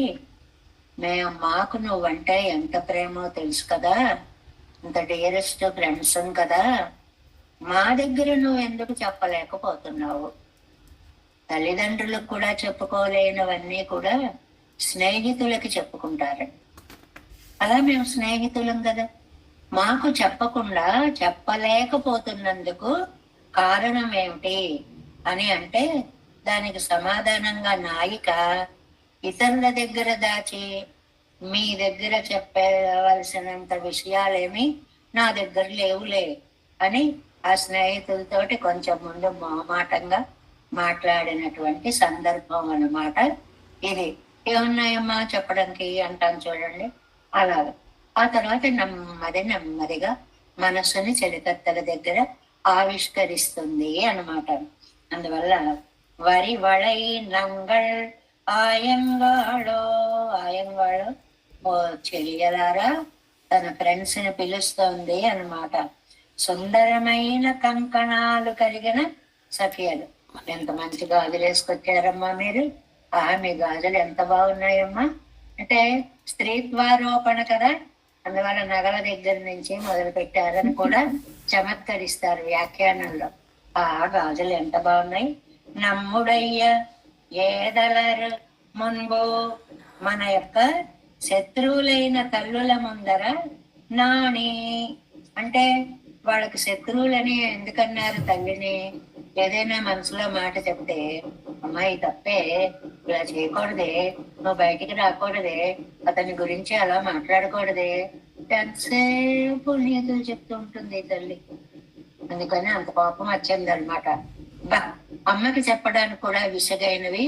మాకు నువ్వంటే ఎంత ప్రేమో తెలుసు కదా, ఇంత డియరెస్ట్ ఫ్రెండ్స్ కదా, మా దగ్గర నువ్వు ఎందుకు చెప్పలేకపోతున్నావు? తల్లిదండ్రులకు కూడా చెప్పుకోలేనివన్నీ కూడా స్నేహితులకి చెప్పుకుంటారు. అలా మేము స్నేహితులం కదా, మాకు చెప్పకుండా చెప్పలేకపోతున్నందుకు కారణం ఏమిటి అని అంటే దానికి సమాధానంగా నాయిక ఇతరుల దగ్గర దాచి మీ దగ్గర చెప్పవలసినంత విషయాలేమి నా దగ్గర లేవులే అని ఆ స్నేహితులతోటి కొంచెం ముందు మొహమాటంగా మాట్లాడినటువంటి సందర్భం అన్నమాట ఇది. ఏమున్నాయమ్మా చెప్పడానికి అంటాను చూడండి. అలాగా ఆ తర్వాత నెమ్మదిగా మనస్సుని చెలికత్తెల దగ్గర ఆవిష్కరిస్తుంది అన్నమాట. అందువల్ల వరి వళై నంగళ్ ఆయంగాళో ఓ చెలియలారా తన ఫ్రెండ్స్ ని పిలుస్తోంది అన్నమాట. సుందరమైన కంకణాలు కలిగిన సఖియలు, ఎంత మంచి గాజులు వేసుకొచ్చారమ్మా మీరు, మీ గాజులు ఎంత బాగున్నాయమ్మా అంటే స్త్రీత్వారోపణ కదా, అందువల్ల నగల దగ్గర నుంచి మొదలు పెట్టారని కూడా చమత్కరిస్తారు వ్యాఖ్యానంలో. ఆ గాజులు ఎంత బాగున్నాయి. నమ్ముడయ్య ఏదలరు మున్బు, మన యొక్క శత్రువులైన తల్లుల ముందర నాని, అంటే వాళ్ళకి శత్రువులని ఎందుకన్నారు తల్లిని? ఏదైనా మనసులో మాట చెప్తే అమ్మాయి తప్పే, ఇలా చేయకూడదే, నువ్వు బయటికి రాకూడదే, అతని గురించి అలా మాట్లాడకూడదే, ఎంతసేపు నీతులు చెప్తూ ఉంటుంది తల్లి. అందుకని అంత కోపం వచ్చింది అనమాట. బా అమ్మకి చెప్పడానికి కూడా విసుగైనవి.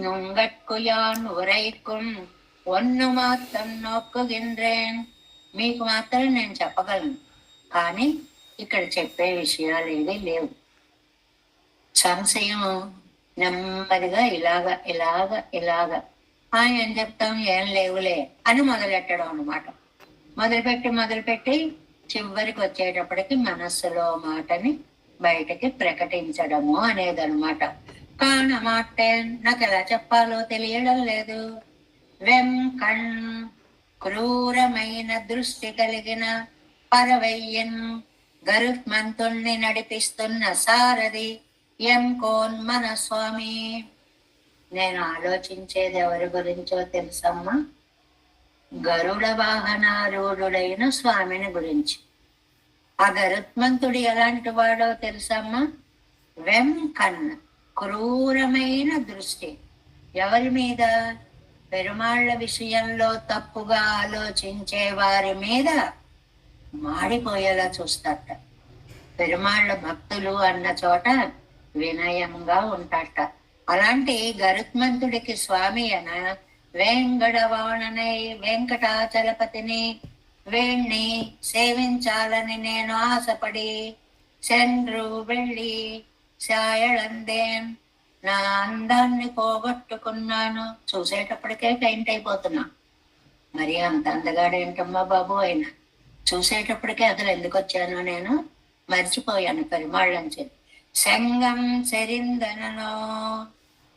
నుంగట్కుయాన్ ఉరైకుం ఒన్ను మాత్రం నొక్కుగిండ్రేన్, మీకు మాత్రం నేను చెప్పగలను, కానీ ఇక్కడ చెప్పే విషయాలు ఏవి లేవు. సంశయం నెమ్మదిగా ఇలాగా ఏం చెప్తాం, ఏం లేవులే అని మొదలెట్టడం అనమాట. మొదలుపెట్టి చివరికి వచ్చేటప్పటికి మనస్సులో మాటని బయటకి ప్రకటించడము అనేదనమాట. కానమాటే నాకు ఎలా చెప్పాలో తెలియడం లేదు. వెంకణ్ క్రూరమైన దృష్టి కలిగిన పరవయ్యన్ గరుత్మంతుణ్ణి నడిపిస్తున్న సారథి ఎంకోన్మన స్వామి. నేను ఆలోచించేది ఎవరి గురించో తెలుసమ్మా? గరుడ వాహనారూఢుడైన స్వామిని గురించి. ఆ గరుత్మంతుడు ఎలాంటి వాడో తెలుసమ్మా? వెంకన్న క్రూరమైన దృష్టి. ఎవరి మీద? పెరుమాళ్ల విషయంలో తప్పుగా ఆలోచించే వారి మీద మాడిపోయేలా చూస్తారట. పెరుమాళ్ల భక్తులు అన్న చోట వినయంగా ఉంటారట. అలాంటి గరుత్మంతుడికి స్వామి అన వేంగడవాణనై వెంకటాచలపతిని వేణ్ణి సేవించాలని నేను ఆశపడి సెండ్రు వెళ్ళి సాయళందేన్ నా అందాన్ని పోగొట్టుకున్నాను. చూసేటప్పటికే పెయింట్ అయిపోతున్నా. మరి అంత అందగాడేంటమ్మా బాబు అయినా, చూసేటప్పటికే అసలు ఎందుకు వచ్చాను నేను మర్చిపోయాను పెరుమాళ్ళని. సంగం సెరిందనలో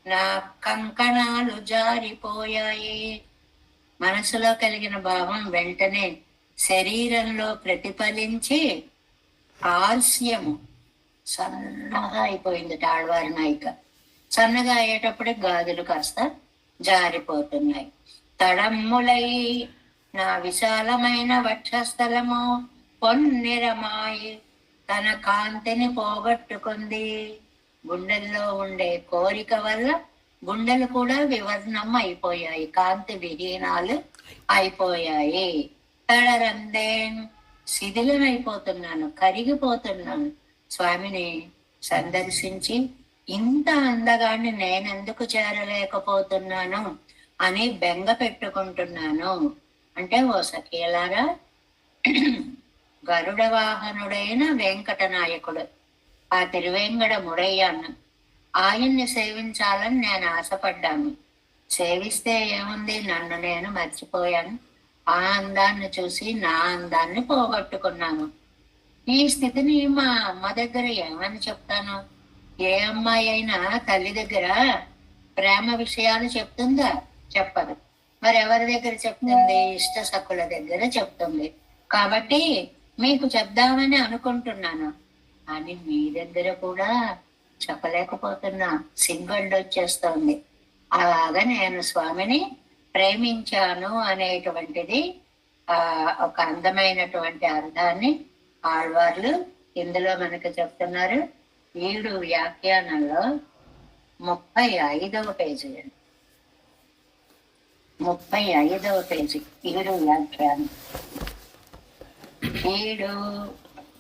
నా కంకణాలు జారిపోయాయి. మనసులో కలిగిన భావం వెంటనే శరీరంలో ప్రతిఫలించి ఆలస్యము సన్నగా అయిపోయింది. తాళ్వారి నాయిక సన్నగా అయ్యేటప్పుడు గాజులు కాస్త జారిపోతున్నాయి. తడమ్ములై నా విశాలమైన వక్షస్థలము పొన్నిరమాయి తన కాంతిని పోగొట్టుకుంది. గుండెల్లో ఉండే కోరిక వల్ల గుండెలు కూడా వివర్ణం అయిపోయాయి, కాంతి విహీనాలు అయిపోయాయి. తడరందేన్ శిథిలమైపోతున్నాను, కరిగిపోతున్నాను. స్వామిని సందర్శించి ఇంత అందగాన్ని నేనెందుకు చేరలేకపోతున్నాను అని బెంగ పెట్టుకుంటున్నాను. అంటే ఓ సఖీలారా, గరుడ వాహనుడైన వెంకట నాయకుడు ఆ తిరువేంగడ ముడయ్యాను, ఆయన్ని సేవించాలని నేను ఆశపడ్డాను. సేవిస్తే ఏముంది, నన్ను నేను మర్చిపోయాను. ఆ అందాన్ని చూసి నా అందాన్ని పోగొట్టుకున్నాను. ఈ స్థితిని మా అమ్మ దగ్గర ఏమని చెప్తాను? ఏ అమ్మాయి అయినా తల్లి దగ్గర ప్రేమ విషయాలు చెప్తుందా? చెప్పదు. మరి ఎవరి దగ్గర చెప్తుంది? ఇష్ట సఖుల దగ్గర చెప్తుంది. కాబట్టి మీకు చెప్దామని అనుకుంటున్నాను, అని మీ దగ్గర కూడా చెప్పలేకపోతున్నా. సిగ్గడ్డొచ్చేస్తోంది. అలాగా నేను స్వామిని ప్రేమించాను అనేటువంటిది ఒక అందమైనటువంటి అర్థాన్ని ఆళ్వార్లు ఇందులో మనకు చెప్తున్నారు. 7 వ్యాఖ్యానంలో 35వ పేజీ 35వ పేజీ 7 వ్యాఖ్యానం.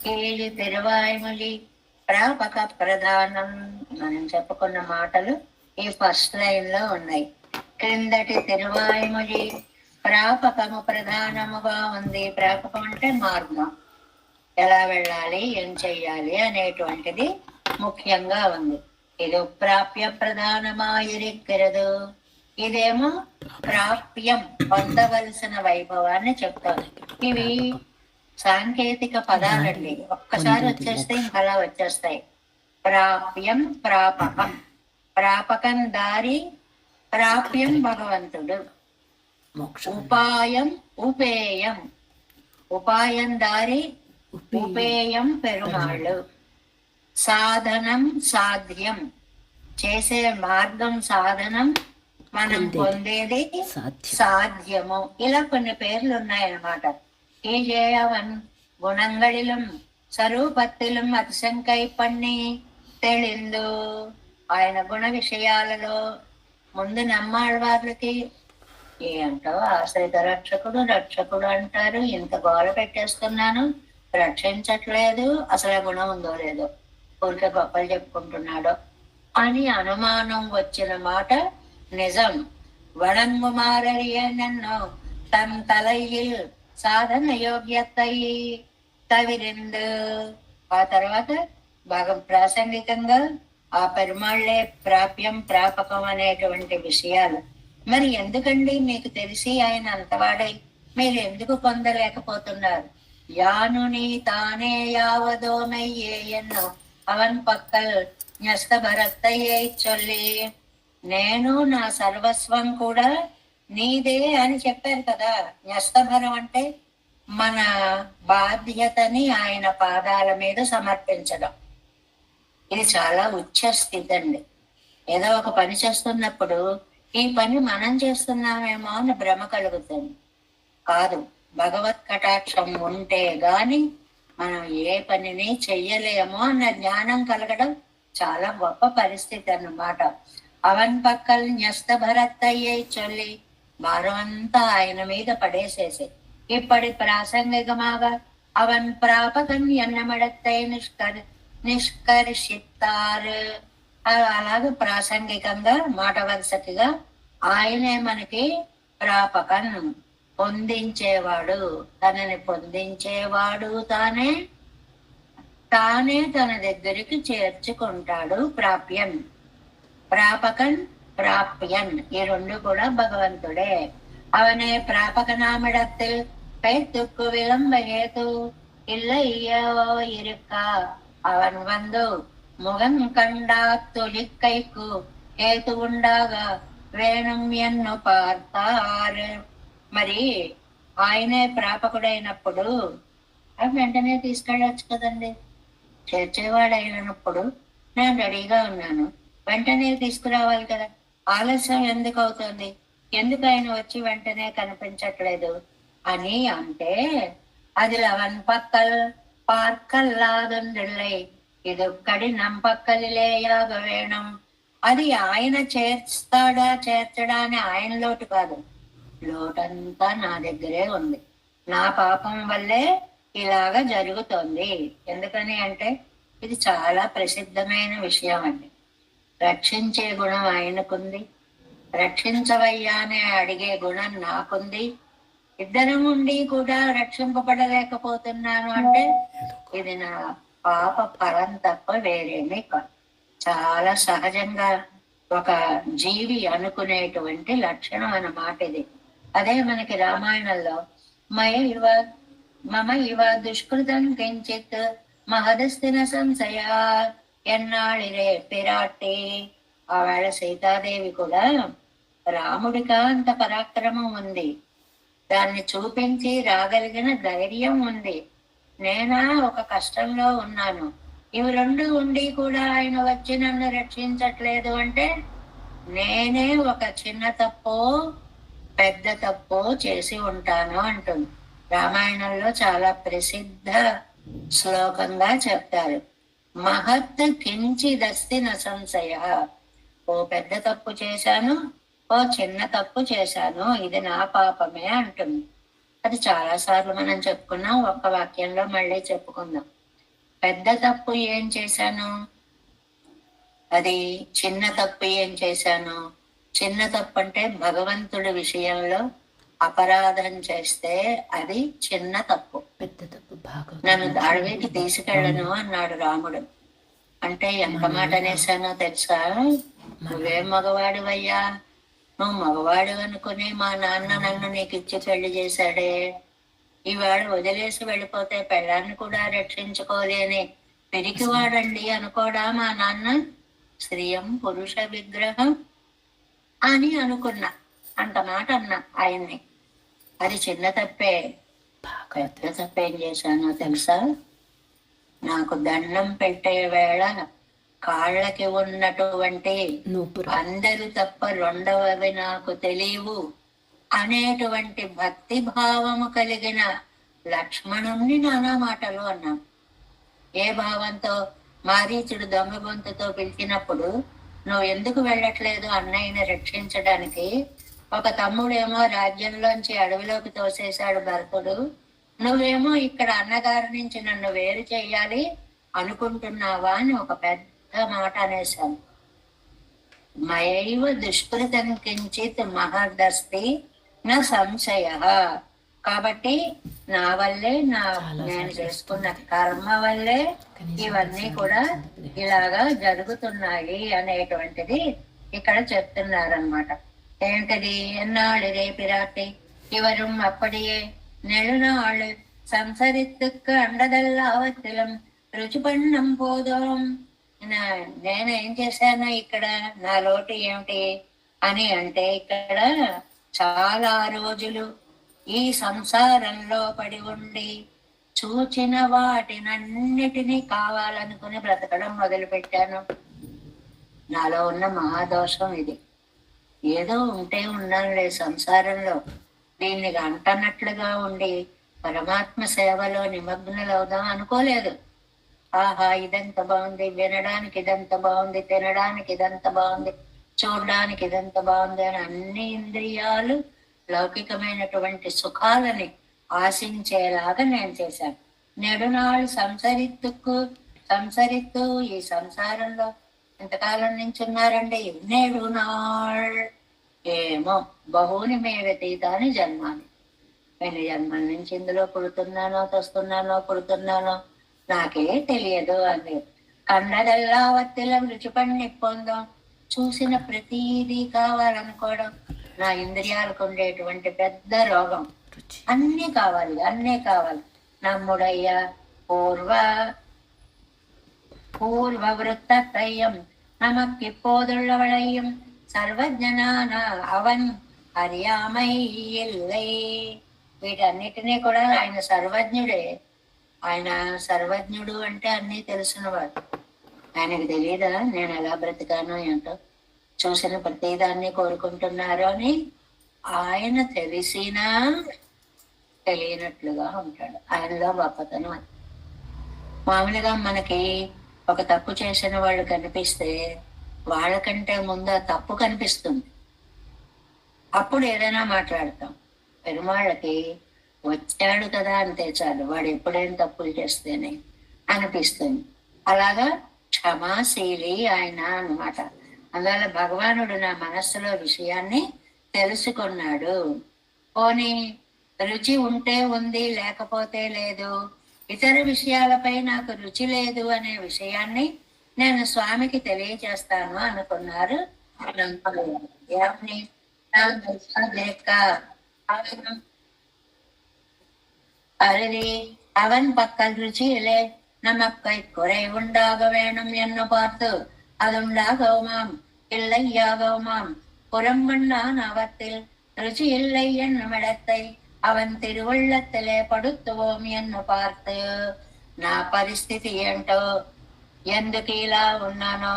కీడి తిరువాయుమలి ప్రాపక ప్రధానం. మనం చెప్పుకున్న మాటలు ఈ ఫస్ట్ లైన్ లో ఉన్నాయి. క్రిందటి తిరువాయుమలి ప్రాపకము ప్రధానముగా ఉంది. ప్రాపకం అంటే మార్గం, ఎలా వెళ్ళాలి, ఏం చెయ్యాలి అనేటువంటిది ముఖ్యంగా ఉంది. ఇది ప్రాప్య ప్రధానమాయిరిక్కిరదు. ఇదేమో ప్రాప్యం, పొందవలసిన వైభవాన్ని చెప్తాను. ఇవి సాంకేతిక పదాలండి, ఒక్కసారి వచ్చేస్తే ఇంకలా వచ్చేస్తాయి. ప్రాప్యం, ప్రాపకం. ప్రాపకం దారి, ప్రాప్యం భగవంతుడు. ఉపాయం, ఉపేయం. ఉపాయం దారి, ఉపేయం పెరుమాళ్ళు. సాధనం, సాధ్యం. చేసే మార్గం సాధనం, మనం పొందేది సాధ్యము. ఇలా కొన్ని పేర్లు ఉన్నాయన్నమాట. ஈழவன் குணங்களிலும் சரூபத்திலும் அதிசங்கை பண்ணி தெளிந்து ఆయన గుణ విషయాలలో ముందు నమ్మాళ్ళవార్లకి ఏంటో ఆశ్రిత రక్షకుడు రక్షకుడు అంటారు, ఇంత గోల పెట్టేస్తున్నాను, రక్షించట్లేదు, అసలు గుణం ఉందో లేదో, ఊరికే గొప్పలు చెప్పుకుంటున్నాడో అని అనుమానం వచ్చిన మాట నిజం. వణంగుమారరియనన్ను తన్ తలయిల్ సాధన యోగ్యతై తవిరిందు. ఆ తర్వాత బాగా ప్రాసంగికంగా ఆ పెరుమాళ్లే ప్రాప్యం ప్రాపకం అనేటువంటి విషయాలు. మరి ఎందుకండి మీకు తెలిసి ఆయన అంతవాడై మీరు ఎందుకు పొందలేకపోతున్నారు? యానుని తానే యావదోమయ్యే ఎన్నో అవన్ పక్కల్ న్యస్త భరత్తయ్యే చొల్లి, నేను నా సర్వస్వం కూడా నీదే అని చెప్పారు కదా. న్యస్తభరం అంటే మన బాధ్యతని ఆయన పాదాల మీద సమర్పించడం. ఇది చాలా ఉచ్చ స్థితి అండి. ఏదో ఒక పని చేస్తున్నప్పుడు ఈ పని మనం చేస్తున్నామేమో అని భ్రమ కలుగుతుంది. కాదు, భగవత్ కటాక్షం ఉంటే గాని మనం ఏ పనిని చెయ్యలేమో అన్న జ్ఞానం కలగడం చాలా గొప్ప పరిస్థితి అన్నమాట. అవన్ పక్కల్ న్యస్త భరత్తయ్యే చొల్లి భారం అంతా ఆయన మీద పడేసేసి ఇప్పటి ప్రాసంగికమాగా అవన్ ప్రాపకన్ ఎన్నమడత్తై నిష్కర్షిత్తారు. అలాగే ప్రాసంగికంగా మాట వరుసటిగా ఆయనే మనకి ప్రాపకన్ పొందించేవాడు, తనని పొందించేవాడు, తానే తన దగ్గరికి చేర్చుకుంటాడు. ప్రాప్యన్ ప్రాపకన్ ప్రాప్యన్ ఈ రెండు కూడా భగవంతుడే. అవనే ప్రాపక నామిడத்தில் பெய்துக்கு விளம்ப ஹேது இல்லையோ இருக்கா அவன் வந்து முகம் கண்டா தொழிக்கைக்கு హేతు ఉండగా వేణం ఎన్ను పార్తారు. మరి ఆయనే ప్రాపకుడైనప్పుడు అవి వెంటనే తీసుకెళ్ళొచ్చు కదండి. చేర్చేవాడైనప్పుడు నేను రెడీగా ఉన్నాను, వెంటనే తీసుకురావాలి కదా. ఆలస్యం ఎందుకు అవుతుంది, ఎందుకు ఆయన వచ్చి వెంటనే కనిపించట్లేదు అని అంటే, అది అవన్ పక్కల్ పార్కల్లాదుండిల్లై ఇదొక్కడి నంపక్కలిలేయాగ వేణం. అది ఆయన చేర్చడా అని ఆయన లోటు కాదు, లోటంతా నా దగ్గరే ఉంది. నా పాపం వల్లే ఇలాగా జరుగుతోంది. ఎందుకని అంటే ఇది చాలా ప్రసిద్ధమైన విషయం అండి. రక్షించే గుణం ఆయనకుంది, రక్షించవయ్యా అని అడిగే గుణం నాకుంది. ఇద్దరం ఉండి కూడా రక్షింపబడలేకపోతున్నాను అంటే ఇది నా పాప ఫలం తప్ప వేరేమీ కాదు. చాలా సహజంగా ఒక జీవి అనుకునేటువంటి లక్షణం అన్నమాట ఇది. అదే మనకి రామాయణంలో మమ ఇవ దుష్కృతం కించిత్ మహదస్తిన సంశయ ఎన్నాళ్ళిరే పిరాటే. ఆవేళ సీతాదేవి కూడా రాముడిగా అంత పరాక్రమం ఉంది, దాన్ని చూపించి రాగలిగిన ధైర్యం ఉంది. నేనా ఒక కష్టంలో ఉన్నాను, ఇవి రెండు ఉండి కూడా ఆయన వచ్చి నన్ను రక్షించట్లేదు అంటే నేనే ఒక చిన్న తప్పో పెద్ద తప్పో చేసి ఉంటాను అంటుంది. రామాయణంలో చాలా ప్రసిద్ధ శ్లోకంగా చెప్తారు. మహత్ కించిదస్తి న సంశయ. ఓ పెద్ద తప్పు చేశాను, ఓ చిన్న తప్పు చేశాను, ఇది నా పాపమే అంటుంది. అది చాలా సార్లు మనం చెప్పుకున్నాం, ఒక్క వాక్యంలో మళ్ళీ చెప్పుకుందాం. పెద్ద తప్పు ఏం చేశాను, అది చిన్న తప్పు ఏం చేశాను. చిన్న తప్పు అంటే భగవంతుడి విషయంలో అపరాధం చేస్తే అది చిన్న తప్పు. పెద్ద తప్పు నన్ను అడవికి తీసుకెళ్ళను అన్నాడు రాముడు. అంటే ఎంత మాట అనేసానో తెలుసా? నువ్వేం మగవాడివయ్యా, నువ్వు మగవాడు అనుకుని మా నాన్న నన్ను నీకు ఇచ్చి పెళ్లి చేశాడే, ఈవాడు వదిలేసి వెళ్ళిపోతే పెళ్ళాన్ని కూడా రక్షించుకోలేని పిరికివాడండి అనుకోడా మా నాన్న? స్త్రీయం పురుష విగ్రహం అని అనుకున్నా, అంత మాట అన్నా ఆయన్ని. అది చిన్న తప్పే. పెద్ద తప్పేం చేశానో తెలుసా? నాకు దండం పెట్టే వేళ కాళ్ళకి ఉన్నటువంటి అందరు తప్ప రెండవవి నాకు తెలియవు అనేటువంటి భక్తి భావము కలిగిన లక్ష్మణుణ్ణి నానా మాటలు అన్నాను. ఏ భావంతో? మారీచుడు దొంగ గొంతుతో పిలిచినప్పుడు నువ్వు ఎందుకు వెళ్ళట్లేదు అన్నయ్యని రక్షించడానికి? ఒక తమ్ముడేమో రాజ్యంలోంచి అడవిలోకి తోసేశాడు భరతుడు, నువ్వేమో ఇక్కడ అన్నగారి నుంచి నన్ను వేరు చేయాలి అనుకుంటున్నావా అని ఒక పెద్ద మాట అనేశాను. మయైవ దుష్కృతం కించిత్ మహదస్తి నా సంశయ. కాబట్టి నా వల్లే, నేను చేసుకున్న కర్మ వల్లే ఇవన్నీ కూడా ఇలాగా జరుగుతున్నాయి అనేటువంటిది ఇక్కడ చెప్తున్నారనమాట. ఏంటది? ఎన్నాళ్ళిరే పిరాటి ఇవరం అప్పటియే నెలనాళ్ళు సంసరిత్తుకు అండదల్లావత్తిలం రుచిపన్నం పోదాం. నేనేం చేశాను ఇక్కడ, నా లోటు ఏమిటి అని అంటే, ఇక్కడ చాలా రోజులు ఈ సంసారంలో పడి ఉండి చూచిన వాటినన్నిటినీ కావాలనుకుని బ్రతకడం మొదలు పెట్టాను. నాలో ఉన్న మహాదోషం ఇది. ఏదో ఉంటే ఉన్నానులే సంసారంలో, దీన్ని అంటనట్లుగా ఉండి పరమాత్మ సేవలో నిమగ్నులవుదాం అనుకోలేదు. ఆహా ఇదంత బాగుంది, వినడానికి ఇదంత బాగుంది, తినడానికి ఇదంత బాగుంది, చూడడానికి ఇదంత బాగుంది అని అన్ని ఇంద్రియాలు లౌకికమైనటువంటి సుఖాలని ఆశించేలాగా నేను చేశాను. నెడునాళ్ళు సంసరిత్తు ఈ సంసారంలో ఎంతకాలం నుంచి ఉన్నారండి? నెడునాళ్ళు ఏమో బహుని మే వ్యతీతాన్ని జన్మాని, ఎన్ని జన్మల నుంచి ఇందులో పుడుతున్నానో నాకే తెలియదు అని. కండదల్లా వత్తిలం రుచిపన్ని పొందాం. చూసిన ప్రతీదీ కావాలనుకోవడం నా ఇంద్రియాలకు ఉండేటువంటి పెద్ద రోగం. అన్నీ కావాలి. నమ్ముడయ్యా పూర్వ వృత్తయం నమక్కి పోదుళ్ళవళయ్యం సర్వజ్ఞనాన అవన్ హర్యామై ఇల్లై. వీటన్నిటినీ కూడా ఆయన సర్వజ్ఞుడే. ఆయన సర్వజ్ఞుడు అంటే అన్నీ తెలిసినవాడు. ఆయనకు తెలియదా నేను ఎలా బ్రతికానో ఏంటో? చూసిన ప్రతిదాన్ని కోరుకుంటున్నారు అని ఆయన తెలిసినా తెలియనట్లుగా ఉంటాడు. ఆయనలో గొప్పతనం అది. మామూలుగా మనకి ఒక తప్పు చేసిన వాళ్ళు కనిపిస్తే వాళ్ళకంటే ముందు ఆ తప్పు కనిపిస్తుంది, అప్పుడు ఏదైనా మాట్లాడతాం. పెరుమాళ్ళకి వచ్చాడు కదా అంతే చాలు, వాడు ఎప్పుడైనా తప్పులు చేస్తేనే అనిపిస్తుంది. అలాగా క్షమాశీలి ఆయన అన్నమాట. అందువల్ల భగవానుడు నా మనస్సులో విషయాన్ని తెలుసుకున్నాడు. పోనీ రుచి ఉంటే ఉంది, లేకపోతే లేదు, ఇతర విషయాలపై నాకు రుచి లేదు అనే విషయాన్ని నేను స్వామికి తెలియజేస్తాను అనుకున్నారు. அருதி அவன் பக்கல் ருச்சியிலே நமக்கை குறை உண்டாக வேணும் என்ன பார்த்து அதுண்டாகவுமாம் இல்லையாகவுமாம் புறம்பண்ணான் அவத்தில் ருச்சி இல்லை என்னும் இடத்தை அவன் తిరువుళ్ళத்திலே పడుతుவோం ఎన్ను பார்த்து నా పరిస్థితి ఏంటో, ఎందుకు ఇలా ఉన్నానో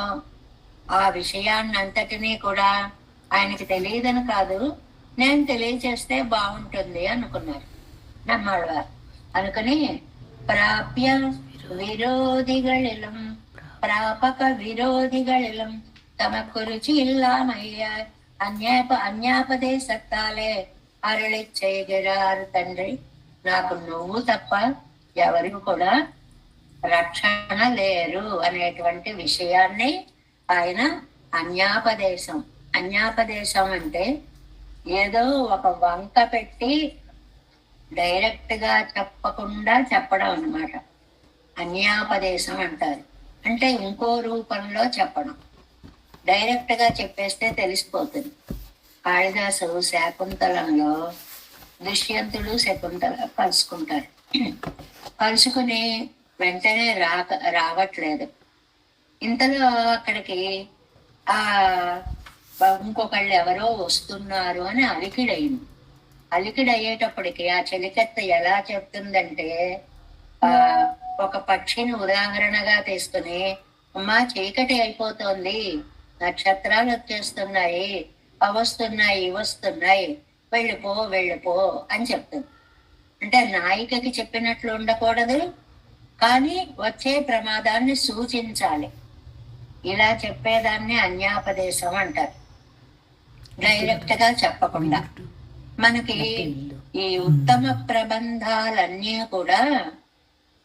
ఆ విషయాన్ని అంతటినీ కూడా ఆయనకి తెలియదని కాదు, నేను తెలియచేస్తే బాగుంటుంది అనుకున్నారు நம்மாழ்வார். అనుకుని ప్రాప్య విరోధిகளிலும் ప్రాపక విరోధిகளிலும் తమకు రుచి ఇల్లామయ్య అన్యాపదేశత్తాలే అరుళి చేయగిరారు తండ్రి. నాకు నువ్వు తప్ప ఎవరికి కూడా రక్షణ లేరు అనేటువంటి విషయాన్ని ఆయన అన్యాపదేశం అంటే ఏదో ఒక వంక పెట్టి డైరెక్ట్ గా చెప్పకుండా చెప్పడం అన్నమాట. అన్యాపదేశం అంటారు. అంటే ఇంకో రూపంలో చెప్పడం. డైరెక్ట్ గా చెప్పేస్తే తెలిసిపోతుంది. కాళిదాసు శాకుంతలంలో దుష్యంతుడు శకుంతల కలుసుకుంటారు. కలుసుకుని వెంటనే రావట్లేదు. ఇంతలో అక్కడికి ఇంకొకళ్ళు ఎవరో వస్తున్నారు అని అలికిడయింది. అలికిడయ్యేటప్పటికి ఆ చెలికత్త ఎలా చెప్తుందంటే, ఒక పక్షిని ఉదాహరణగా తీసుకుని, అమ్మా చీకటి అయిపోతోంది, నక్షత్రాలు వచ్చేస్తున్నాయి, వస్తున్నాయి, వెళ్ళిపో అని చెప్తుంది. అంటే నాయికకి చెప్పినట్లు ఉండకూడదు, కానీ వచ్చే ప్రమాదాన్ని సూచించాలి. ఇలా చెప్పేదాన్ని అన్యాపదేశం అంటారు. డైరెక్ట్ గా చెప్పకుండా. మనకి ఈ ఉత్తమ ప్రబంధాలన్నీ కూడా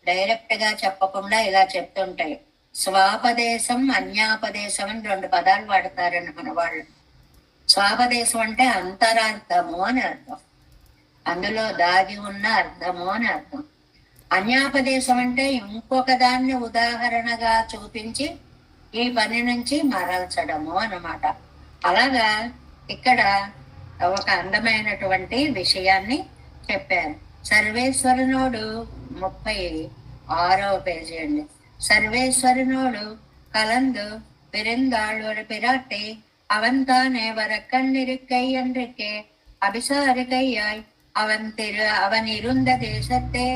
డైరెక్ట్ గా చెప్పకుండా ఇలా చెప్తుంటాయి. స్వాపదేశం, అన్యాపదేశం అని 2 పదాలు వాడతారండి మన వాళ్ళు. స్వాపదేశం అంటే అంతరార్థము అని అర్థం, అందులో దాగి ఉన్న అర్థము అని అర్థం. అన్యాపదేశం అంటే ఇంకొక దాన్ని ఉదాహరణగా చూపించి ఈ పని నుంచి మరల్చడము అన్నమాట. అలాగా ఇక్కడ ఒక అందమైనటువంటి విషయాన్ని చెప్పారు. సర్వేశ్వరునోడు 36వ పేజీ అండి. సర్వేశ్వరునోడు కలందు பிறந்தாளோடு பிராட்டி அவன்தானே வரக்கண்ணிருக்கை என்றிருக்கே அபிசாரிகையாய் அவன் இருந்த தேசத்தே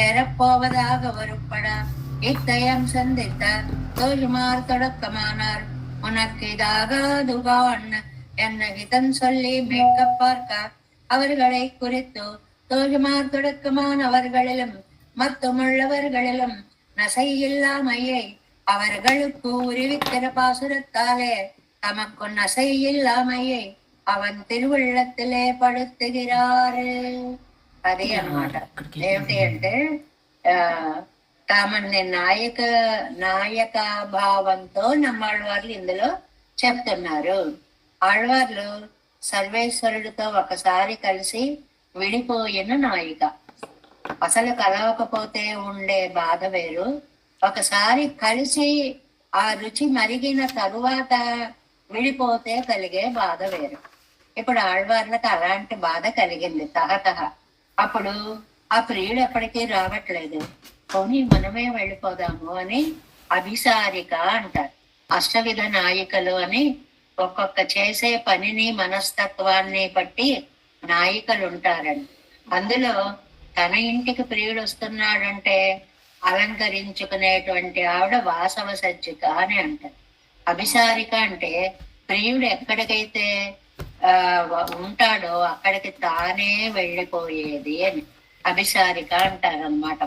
ஏறப்போவதாக ஒருப்படா இத்தயம் சந்தித்த தோழிமார் தொடக்கமானார். உனக்கு இதாகாதுகான் என்ன ஹிதம் சொல்லி மீட்க பார்க்க அவர்களை குறித்து தோழிமார் தொடக்கமானவர்களிலும் மத்துமுள்ளவர்களிலும் நசையில்லாமையை அவர்களுக்கு உருவிக்கிற பாசுரத்தாலே தமக்கு நசையில்லாமையை அவன் తిరువుళ్ళத்திலே పడుతుகிறாరు. అది అన్నమాట. ఏమిటి అంటే తామన్ని నాయక భావంతో నమ్మాళ్ళవార్లు ఇందులో చెప్తున్నారు. ఆళ్వార్లు సర్వేశ్వరుడితో ఒకసారి కలిసి విడిపోయిన నాయిక. అసలు కలవకపోతే ఉండే బాధ వేరు, ఒకసారి కలిసి ఆ రుచి మరిగిన తరువాత విడిపోతే కలిగే బాధ వేరు. ఇప్పుడు ఆళ్వార్లకు అలాంటి బాధ కలిగింది తహతహ. అప్పుడు ఆ ప్రియుడు ఎప్పటికీ రావట్లేదు, పోనీ మనమే వెళ్ళిపోదాము అని అభిసారిక అంటారు. అష్టవిధ నాయికలు అని ఒక్కొక్క చేసే పనిని మనస్తత్వాన్ని బట్టి నాయికలు ఉంటారండి. అందులో తన ఇంటికి ప్రియుడు వస్తున్నాడంటే అలంకరించుకునేటువంటి ఆవిడ వాసవ సజ్జిక అని అంటారు. అభిసారిక అంటే ప్రియుడు ఎక్కడికైతే ఉంటాడో అక్కడికి తానే వెళ్ళిపోయేది అని అభిసారిక అంటారనమాట.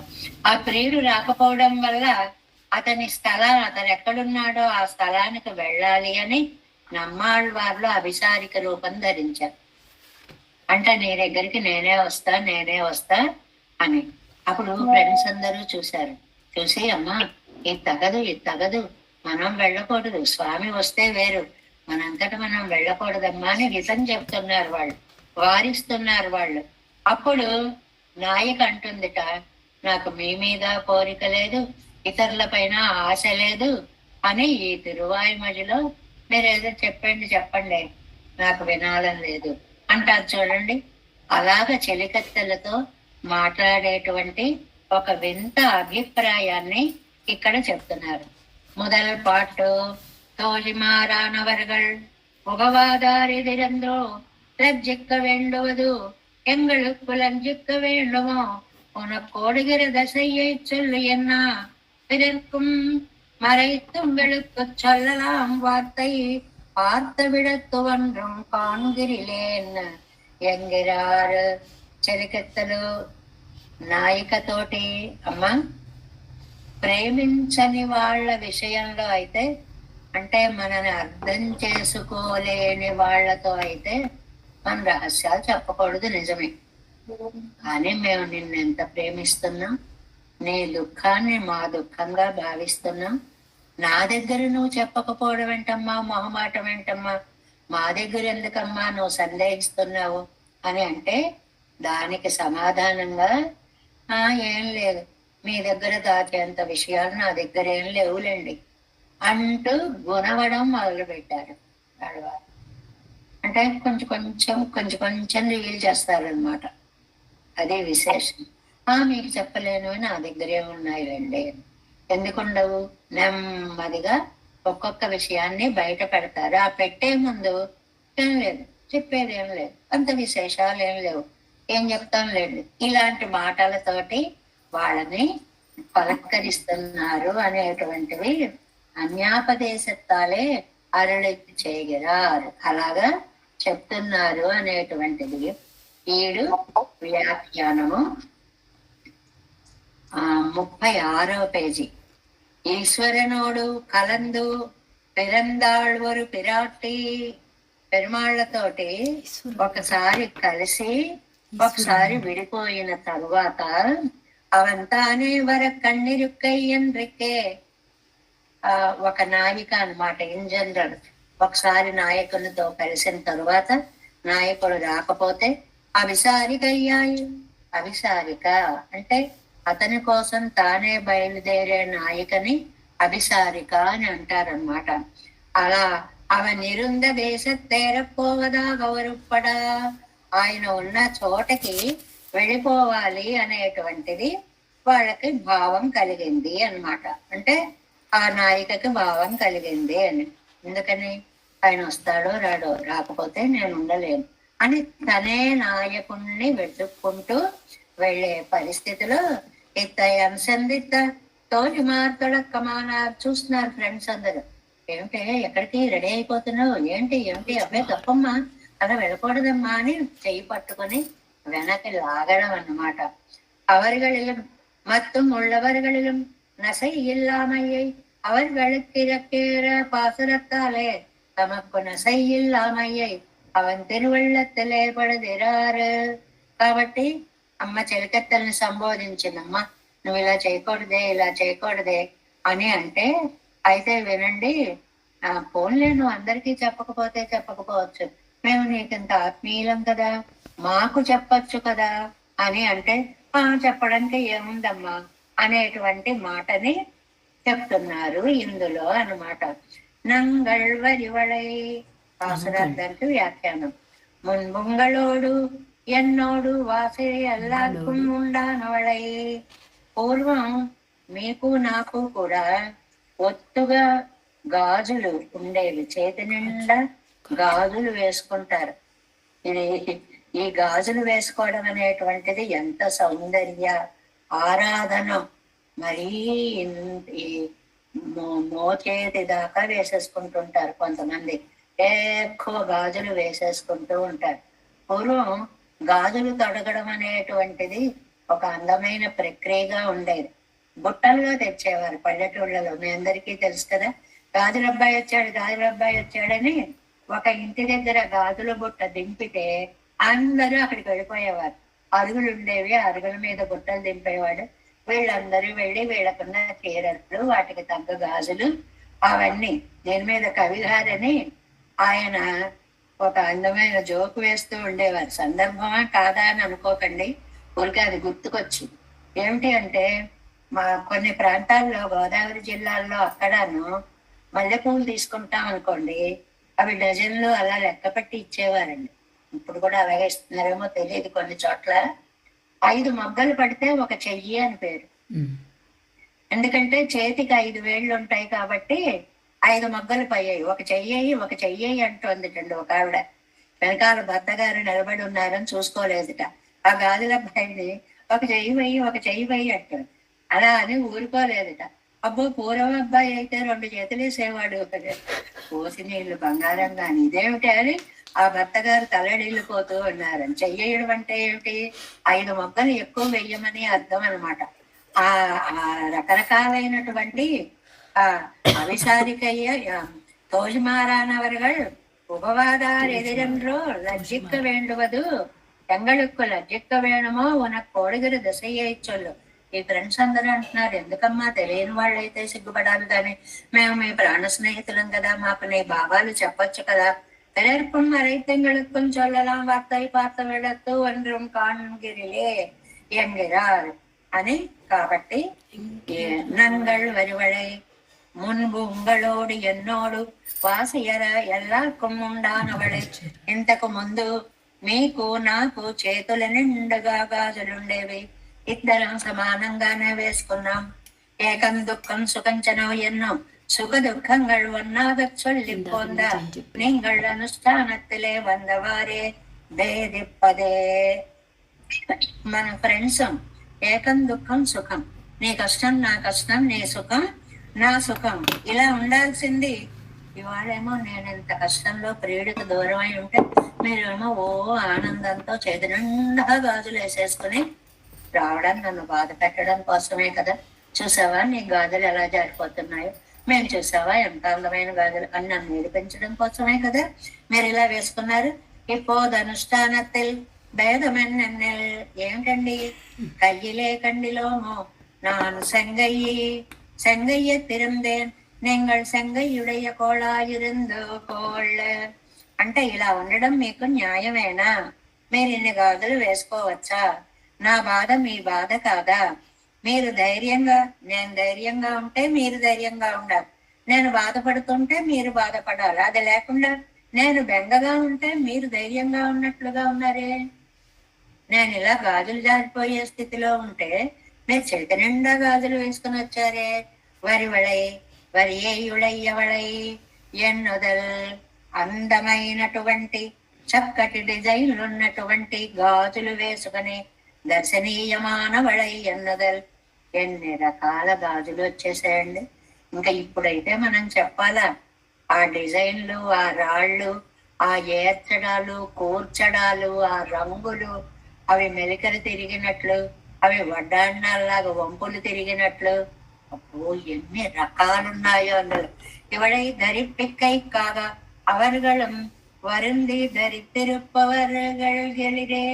ఆ ప్రియుడు రాకపోవడం వల్ల అతని అతను ఎక్కడున్నాడో ఆ స్థలానికి వెళ్ళాలి అని నమ్మాళ్ళవార్లు అభిసారిక రూపం ధరించారు. అంటే నీ దగ్గరికి నేనే వస్తా అని. అప్పుడు ఫ్రెండ్స్ అందరూ చూశారు. చూసి అమ్మా ఇది తగదు, మనం వెళ్ళకూడదు, స్వామి వస్తే వేరు, మనంతట మనం వెళ్ళకూడదమ్మా అని హితం చెప్తున్నారు వాళ్ళు, వారిస్తున్నారు వాళ్ళు. అప్పుడు నాయక అంటుందిట, నాకు మీ మీద కోరిక లేదు, ఇతరుల పైన ఆశ లేదు అని ఈ తిరువాయి మధ్యలో మీరు ఏదో చెప్పండి నాకు వినాలని లేదు అంటారు చూడండి. అలాగ చెలికత్తెలతో మాట్లాడేటువంటి ఒక వింత అభిప్రాయాన్ని ఇక్కడ చెప్తున్నారు. முதல் பாட்டு தோழிமாரானவர்கள் முகவாதாரிதிரந்தோ லஜ்ஜிக்க வேண்டுவது எங்களுக்கு லஞ்சிக்க வேண்டுமோ உனக்கோடுகிற தசையை சொல்லு என்ன பிறர்க்கும் மறைத்தும் வெளுக்கு சொல்லலாம் வார்த்தை பார்த்த விடத்து ஒன்றும் காண்கிறிலேன் ఎంగిరారు చెలికెత్తలు. నాయికతోటి అమ్మ ప్రేమించని వాళ్ళ విషయంలో అయితే, అంటే మనని అర్థం చేసుకోలేని వాళ్ళతో అయితే మన రహస్యాలు చెప్పకూడదు, నిజమే. కానీ మేము నిన్ను ఎంత ప్రేమిస్తున్నాం, నీ దుఃఖాన్ని మా దుఃఖంగా భావిస్తున్నాం, నా దగ్గర నువ్వు చెప్పకపోవడం ఏంటమ్మా, మొహమాటం ఏంటమ్మా, మా దగ్గర ఎందుకమ్మా నువ్వు సందేహిస్తున్నావు అని అంటే దానికి సమాధానంగా ఏం లేదు, మీ దగ్గర దాచేంత విషయాలు నా దగ్గర ఏం లేవులేండి అంటూ గుణవడం మొదలు పెట్టారు ఆడవారు. అంటే కొంచెం రివీల్ చేస్తారనమాట. అదే విశేషం. మీకు చెప్పలేను, నా దగ్గరే ఉన్నాయిలేండి. ఎందుకుండవు? నెమ్మదిగా ఒక్కొక్క విషయాన్ని బయట పెడతారు. ఆ పెట్టే ముందు ఏం లేదు, చెప్పేది ఏం లేదు, అంత విశేషాలు ఏం లేవు, ఏం చెప్తాం లేదు, ఇలాంటి మాటలతోటి వాళ్ళని పలకరిస్తున్నారు అనేటువంటివి అన్యాపదేశత్తాలే అరుళి చేయగరారు. అలాగా చెప్తున్నారు అనేటువంటిది 7 వ్యాఖ్యానము 36వ పేజీ. ఈశ్వరనోడు కలందు పిరందాళ్వరు పిరాటి పెరుమాళ్లతోటి ఒకసారి కలిసి ఒకసారి విడిపోయిన తరువాత అవంతానే వర కಣ್ணிరుక్కయ్యండ్రికే ఒక నాయిక అనమాట. ఇన్ జనరల్ ఒకసారి నాయకులతో కలిసిన తరువాత నాయకుడు రాకపోతే అవిసారికయ్యాయి. అవిసారిక అంటే అతని కోసం తానే బయలుదేరే నాయకని అభిసారిక అని అంటారనమాట. అలా அவன் இருந்த தேசத்தேரப்போவதா గౌరవపడా ఆయన ఉన్న చోటకి వెళ్ళిపోవాలి అనేటువంటిది వాళ్ళకి భావం కలిగింది అన్నమాట. అంటే ఆ నాయికకి భావం కలిగింది అని. ఎందుకని ఆయన వస్తాడో రాడో, రాకపోతే నేను ఉండలేను అని తనే నాయకుణ్ణి వెతుక్కుంటూ వెళ్ళే పరిస్థితిలో ఇత్త అంశందిత్త తోటి మార్తడక్కమాన చూస్తున్నారు ఫ్రెండ్స్ అందరూ. ఏమిటి ఎక్కడికి రెడీ అయిపోతున్నావు, ఏంటి ఏమిటి అబ్బాయి తప్పమ్మా, అలా వెళ్ళకూడదమ్మా అని చెయ్యి పట్టుకొని వెనక్కి లాగడం అన్నమాట. அவர்களிலும் மற்றும் உள்ளவர்களிலும் நசை இல்லாமையை அவர்களுக்கு இறக்கிற பாசுரத்தாலே தமக்கு நசை ఇల్లామయ్యై అవన్ తిరువళ్ళத்திலே పడదిరారు. కాబట్టి అమ్మ చెలికత్తల్ని సంబోధించిందమ్మా, నువ్వు ఇలా చేయకూడదే ఇలా చేయకూడదే అని అంటే, అయితే వినండి, ఫోన్లే నువ్వు అందరికీ చెప్పకపోతే చెప్పకపోవచ్చు, మేము నీకింత ఆత్మీయులం కదా, మాకు చెప్పచ్చు కదా అని అంటే, చెప్పడానికి ఏముందమ్మా అనేటువంటి మాటని చెప్తున్నారు ఇందులో అన్నమాట. నంగళ్ వరివళై పాసురార్థానికి వ్యాఖ్యానం. మున్బుంగళోడు ఎన్నోడు వాసి ఎల్లార్కుం ఉండానవళై. పూర్వం మీకు నాకు కూడా ఒత్తుగా గాజులు ఉండేవి, చేతి నిండా గాజులు వేసుకుంటారు. ఇది ఈ గాజులు వేసుకోవడం అనేటువంటిది ఎంత సౌందర్య ఆరాధన. మరీ ఈ మోచేతి దాకా వేసేసుకుంటుంటారు కొంతమంది, ఎక్కువ గాజులు వేసేసుకుంటూ ఉంటారు. పూర్వం గాజులు తొడగడం అనేటువంటిది ఒక అందమైన ప్రక్రియగా ఉండేది. బుట్టలుగా తెచ్చేవారు పల్లెటూళ్ళలో. మీ అందరికీ తెలుసు కదా, గాజుల అబ్బాయి వచ్చాడు గాజుల అబ్బాయి వచ్చాడని ఒక ఇంటి దగ్గర గాజుల బుట్ట దింపితే అందరూ అక్కడికి వెళ్ళిపోయేవారు. అరుగులు ఉండేవి, అరుగుల మీద బుట్టలు దింపేవాడు. వీళ్ళందరూ వెళ్ళి వీళ్ళకున్న చీరలు, వాటికి తగ్గ గాజులు అవన్నీ. దీని మీద కవిగారని ఆయన ఒక అందమైన జోకు వేస్తూ ఉండేవారు. సందర్భమా కాదా అని అనుకోకండి, ఊరికే అది గుర్తుకొచ్చి. ఏమిటి అంటే, మా కొన్ని ప్రాంతాల్లో గోదావరి జిల్లాల్లో అక్కడను మల్లెపూలు తీసుకుంటాం అనుకోండి, అవి డజన్లు అలా లెక్క పెట్టి ఇచ్చేవారండి. ఇప్పుడు కూడా అలాగే ఇస్తున్నారేమో తెలియదు. కొన్ని చోట్ల 5 మొగ్గలు పడితే ఒక చెయ్యి అని పేరు. ఎందుకంటే చేతికి 5 వేళ్ళు ఉంటాయి కాబట్టి 5 మొగ్గలు పోయాయి. ఒక చెయ్యి అంటోంది ఒక ఆవిడ. వెనకాల భర్త గారు నిలబడి ఉన్నారని చూసుకోలేదుట. ఆ గాజుల అబ్బాయిని ఒక చెయ్యి వెయ్యి అంటుంది. అలా అని ఊరుకోలేదుట. అబ్బో పూర్వం అబ్బాయి అయితే 2 చేతులు వేసేవాడు, పోసి నీళ్లు బంగారం గాని, ఇదేమిటి అని ఆ భర్త గారు తలడిల్లిపోతూ ఉన్నారని. చెయ్యడం అంటే ఏమిటి, 5 మొగ్గలు ఎక్కువ వెయ్యమని అర్థం అనమాట. ఆ రకరకాలైనటువంటి அவிசாரிக்கைய தோல்மாறானவர்கள் உபவாதார் எதிரென்றோ லஜ்ஜிக்க வேண்டுவது எங்களுக்கு లజ్జిక్క వేణమో ఉనకు కోడిగిరి దశయ్య చొల్లు. ఈ ఫ్రెండ్స్ అందరూ అంటున్నారు, ఎందుకమ్మా తెలియని వాళ్ళైతే సిగ్గుపడాలి కానీ, మేము మీ ప్రాణ స్నేహితులం కదా, మాకు నీ భావాలు చెప్పొచ్చు కదా. பிறர்க்கும் மறைத்தங்களுக்கும் சொல்லலாம் வார்த்தை பார்த்த விடத்து ஒன்றும் காண்கிறிலே என்கிறார் అని. కాబట్టి నంగళ్ వరివళై మున్బు ఉంగళోడు ఎన్నోడు వాసియర ఎల్లార్కుం ఉండానవళై. ఇంతకు ముందు మీకు నాకు చేతుల నిండుగా గాజులుండేవి, ఇద్దరం సమానంగానే వేసుకున్నాం. ఏకం దుఃఖం సుఖంచనో ఎన్నో சுக துக்கங்கள் ஒன்னாக சொல்லி போந்த நீங்கள் అనుష్ఠానத்திலே வந்தவாறே భేదిప్పదే. మన ఫ్రెండ్స్ ఏకం దుఃఖం సుఖం, నీ కష్టం నా కష్టం, నీ సుఖం నా సుఖం, ఇలా ఉండాల్సింది. ఇవాళేమో నేను ఇంత కష్టంలో ప్రియుడికి దూరం అయి ఉంటే మీరేమో ఓ ఆనందంతో చేతి నిండా గాజులు వేసేసుకుని రావడం నన్ను బాధ పెట్టడం కోసమే కదా. చూసావా నీ గాజులు ఎలా జారిపోతున్నాయో, మేము చూసావా ఎంత అందమైన గాజులు అని నన్ను నేర్పించడం కోసమే కదా మీరు ఇలా వేసుకున్నారు. இப்போதனுஷ்டானத்தில் பேதமென்னென்னில் ఏమిటండి கையிலே கண்டிலோமோ நான் செங்கைய తిరుందేన్ நீங்கள் செங்கைయుடைய కోళాయిరుందో కోళ్ళ అంటే ఇలా ఉండడం మీకు న్యాయమేనా? మీరు ఇన్ని గాజులు వేసుకోవచ్చా? నా బాధ మీ బాధ కాదా? మీరు నేను ధైర్యంగా ఉంటే మీరు ధైర్యంగా ఉండాలి, నేను బాధపడుతుంటే మీరు బాధపడాలి. అది లేకుండా నేను బెంగగా ఉంటే మీరు ధైర్యంగా ఉన్నట్లుగా ఉన్నారే. నేను ఇలా గాజులు జారిపోయే స్థితిలో ఉంటే మీరు చేతి నిండా గాజులు వేసుకుని వచ్చారే. వరియుళయ్యవళై ఎన్నుదల్ అందమైనటువంటి చక్కటి డిజైన్లు ఉన్నటువంటి గాజులు వేసుకుని దర్శనీయమానవళై ఎన్నుదల్ ఎన్ని రకాల గాజులు వచ్చేసాయండి. ఇంకా ఇప్పుడైతే మనం చెప్పాలా, ఆ డిజైన్లు, ఆ రాళ్ళు, ఆ ఏర్చడాలు, కూర్చడాలు, ఆ రంగులు, అవి మెలికలు తిరిగినట్లు, అవి వడ్డాన్నాల్లాగా వంపులు తిరిగినట్లు, అబ్బో ఎన్ని రకాలున్నాయో అందులో. ఇవడై ధరిపిక్కై కాగా అవర్గళం వరుంది ధరిత్తిరుప్పవర్గళిరే.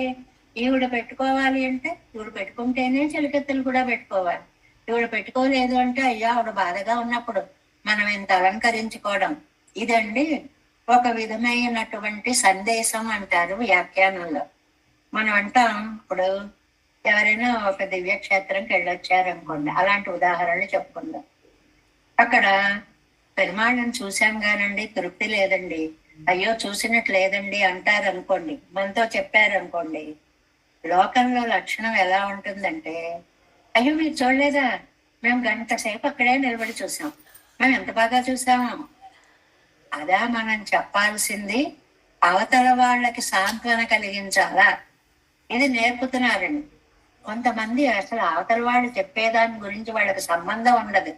ఈవిడ పెట్టుకోవాలి అంటే ఈవిడ పెట్టుకుంటేనే చిలకెత్తులు కూడా పెట్టుకోవాలి. ఈవిడ పెట్టుకోలేదు అంటే అయ్యా ఆవిడ బాధగా ఉన్నప్పుడు మనం ఇంత అలంకరించుకోవడం. ఇదండి ఒక విధమైనటువంటి సందేశం అంటారు వ్యాఖ్యానంలో. మనం అంటాం, ఇప్పుడు ఎవరైనా ఒక దివ్యక్షేత్రంకి వెళ్ళొచ్చారనుకోండి, అలాంటి ఉదాహరణలు చెప్పుకుందాం. అక్కడ పెరుమాళ్ళని చూసాం కానండి తృప్తి లేదండి, అయ్యో చూసినట్లు లేదండి అంటారు అనుకోండి, మనతో చెప్పారనుకోండి. లోకంలో లక్షణం ఎలా ఉంటుందంటే, అయ్యో మీరు చూడలేదా, మేము గంట సేపు అక్కడే నిలబడి చూసాం, మేము ఎంత బాగా చూసాము. అదా మనం చెప్పాల్సింది, అవతల వాళ్ళకి సాంత్వన కలిగించాలా. ఇది నేర్పుతున్నారండి. కొంతమంది అసలు అవతల వాళ్ళు చెప్పేదాని గురించి వాళ్ళకి సంబంధం ఉండదు.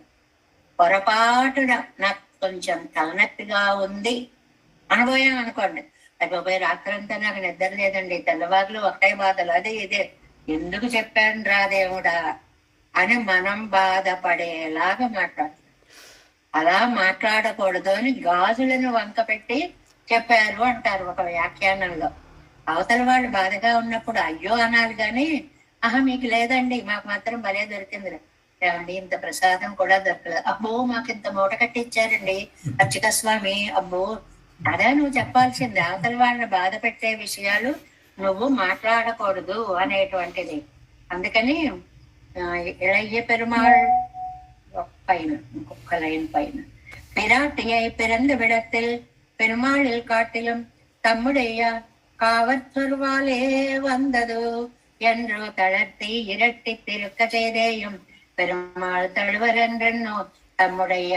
పొరపాటున నాకు కొంచెం తలనొప్పిగా ఉంది అనుభవం అనుకోండి, అయిపోయి రాత్రంతా నాకు నిద్ర లేదండి, తెల్లవారులు ఒకటే బాధలు, అదే ఇదే ఎందుకు చెప్పాను రా దేవుడా అని మనం బాధపడేలాగా మాట్లాడతాం. అలా మాట్లాడకూడదు అని గాజులను వంక పెట్టి చెప్పారు అంటారు ఒక వ్యాఖ్యానంలో. అవతల వాళ్ళు బాధగా ఉన్నప్పుడు అయ్యో అనాలి కానీ, ఆహా మీకు లేదండి మాకు మాత్రం భలే దొరికింది ఏమండి, ఇంత ప్రసాదం కూడా దొరకలేదు, అబ్బో మాకు ఇంత మూట కట్టిచ్చారండి అర్చక స్వామి, అబ్బో. అదే నువ్వు చెప్పాల్సింది. అవతల వాళ్ళని బాధ పెట్టే విషయాలు నువ్వు మాట్లాడకూడదు అనేటువంటిది. అందుకని ఇళయ్య పెరుమాళ్ పైన ఇంకొక లైన్ పైన, பிராட்டியை பிறந்த விடத்தில் பெருமாளில் காட்டிலும் தம்முடைய காவற்சொர்வாலே வந்தது என்று தளர்த்தி இரட்டி திருக்க செய்தேயும் பெருமாள் தழுவரென்றோ தம்முடைய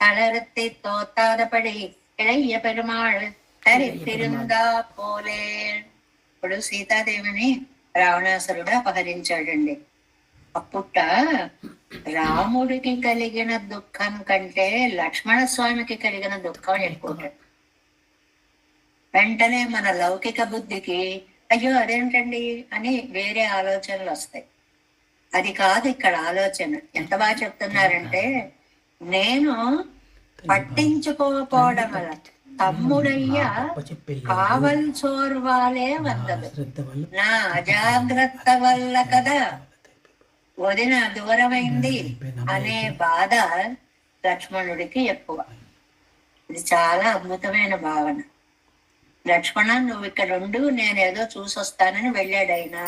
தளர்த்தி தோத்தாதபடி இளைய பெருமாள் తరితిరుందా పోలే. ఇప్పుడు సీతాదేవిని రావణాసురుడు అపహరించాడండి. అప్పుట రాముడికి కలిగిన దుఃఖం కంటే లక్ష్మణ స్వామికి కలిగిన దుఃఖం ఎక్కువ. వెంటనే మన లౌకిక బుద్ధికి అయ్యో అదేంటండి అని వేరే ఆలోచనలు వస్తాయి. అది కాదు ఇక్కడ ఆలోచన. ఎంత బాగా చెప్తున్నారంటే, నేను పట్టించుకోకపోవడం వల్ల తమ్ముడయ్య కావల్ చోర్వాలే వందదు, నా అజాగ్రత్త వల్ల కదా వదిన దూరమైంది అనే బాధ లక్ష్మణుడికి ఎక్కువ. ఇది చాలా అద్భుతమైన భావన. లక్ష్మణ నువ్వు ఇక్కడ ఉండు, నేనేదో చూసొస్తానని వెళ్ళాడైనా.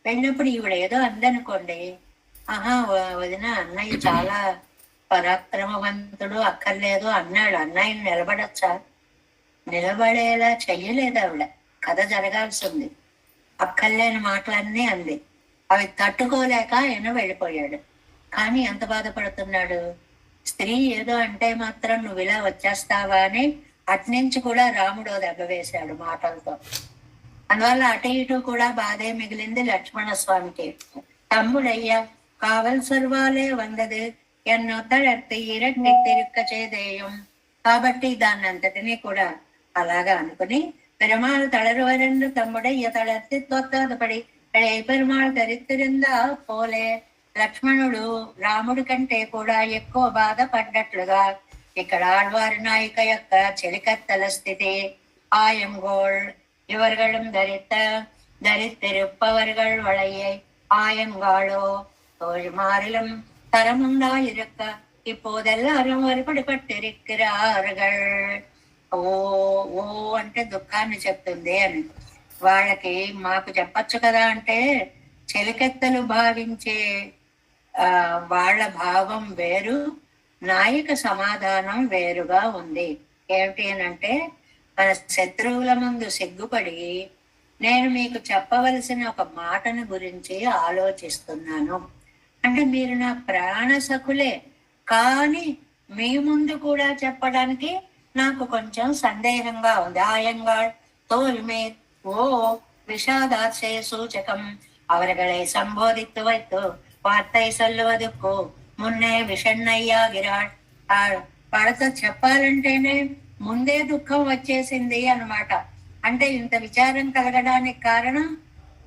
వెళ్ళినప్పుడు ఈవిడ ఏదో అందనుకోండి, ఆహా వదిన అన్నయ్య చాలా పరాక్రమవంతుడు అక్కర్లేదు అన్నాడు, అన్నయ్యని నిలబడచ్చా? నిలబడేలా చెయ్యలేదు ఆవిడ. కథ జరగాల్సింది. అక్కర్లేని మాటలన్నీ అంది. అవి తట్టుకోలేక ఆయన వెళ్ళిపోయాడు. కానీ ఎంత బాధపడుతున్నాడు. స్త్రీ ఏదో అంటే మాత్రం నువ్వు ఇలా వచ్చేస్తావా అని అట్నుంచి కూడా రాముడు దెబ్బ వేశాడు మాటలతో. అందువల్ల అటు ఇటు కూడా బాధే మిగిలింది లక్ష్మణ స్వామికి. తమ్ముడయ్యా కావల్ సర్వాలే వందదు ఎన్నో తళర్తి ఇరట్టి తిరుక్క చేదేయం. కాబట్టి దాన్ని అంతటినీ కూడా అలాగా అనుకుని పెరుమాళ్ తళరువరెండు తమ్ముడయ్య తళర్తి తొత్తాదపడి పెరుమాళ్ తరిత్తిరిందా పోలే. లక్ష్మణుడు రాముడి కంటే కూడా ఎక్కువ బాధపడ్డట్లుగా ఇక్కడ ఆళ్వారి నాయిక యొక్క చెలికత్తల స్థితి. ஆயங்கோள் இவர்களும் தரித்திருப்பவர்கள் வளையை ஆயங்காளோ தோழிமாரிலும் தரமுண்டாயிருக்க இப்போதெல்லாரும் ஒருபడిపట్టిరిక్கிறார்கள். ఓ ఓ అంటే దుఃఖాన్ని చెప్తుంది అని. వాళ్ళకి మాకు చెప్పచ్చు కదా అంటే చెలికెత్తలు భావించే వాళ్ళ భావం వేరు, నాయిక సమాధానం వేరుగా ఉంది. ఏమిటి అంటే, మన శత్రువుల ముందు సిగ్గుపడి నేను మీకు చెప్పవలసిన ఒక మాటను గురించి ఆలోచిస్తున్నాను. అంటే మీరు నా ప్రాణ సఖులే, కానీ మీ ముందు కూడా చెప్పడానికి నాకు కొంచెం సందేహంగా ఉంది. ஆயங்கா தோல்மே ஓ விஷாதாசே சூச்சகம் அவர்களை சம்போதித்து வைத்து வார்த்தை சொல்லுவதுకు మున్నే విషణ్ణయ్యాగిరాడ్. వాళ్ళతో చెప్పాలంటేనే ముందే దుఃఖం వచ్చేసింది అన్నమాట. అంటే ఇంత విచారం కలగడానికి కారణం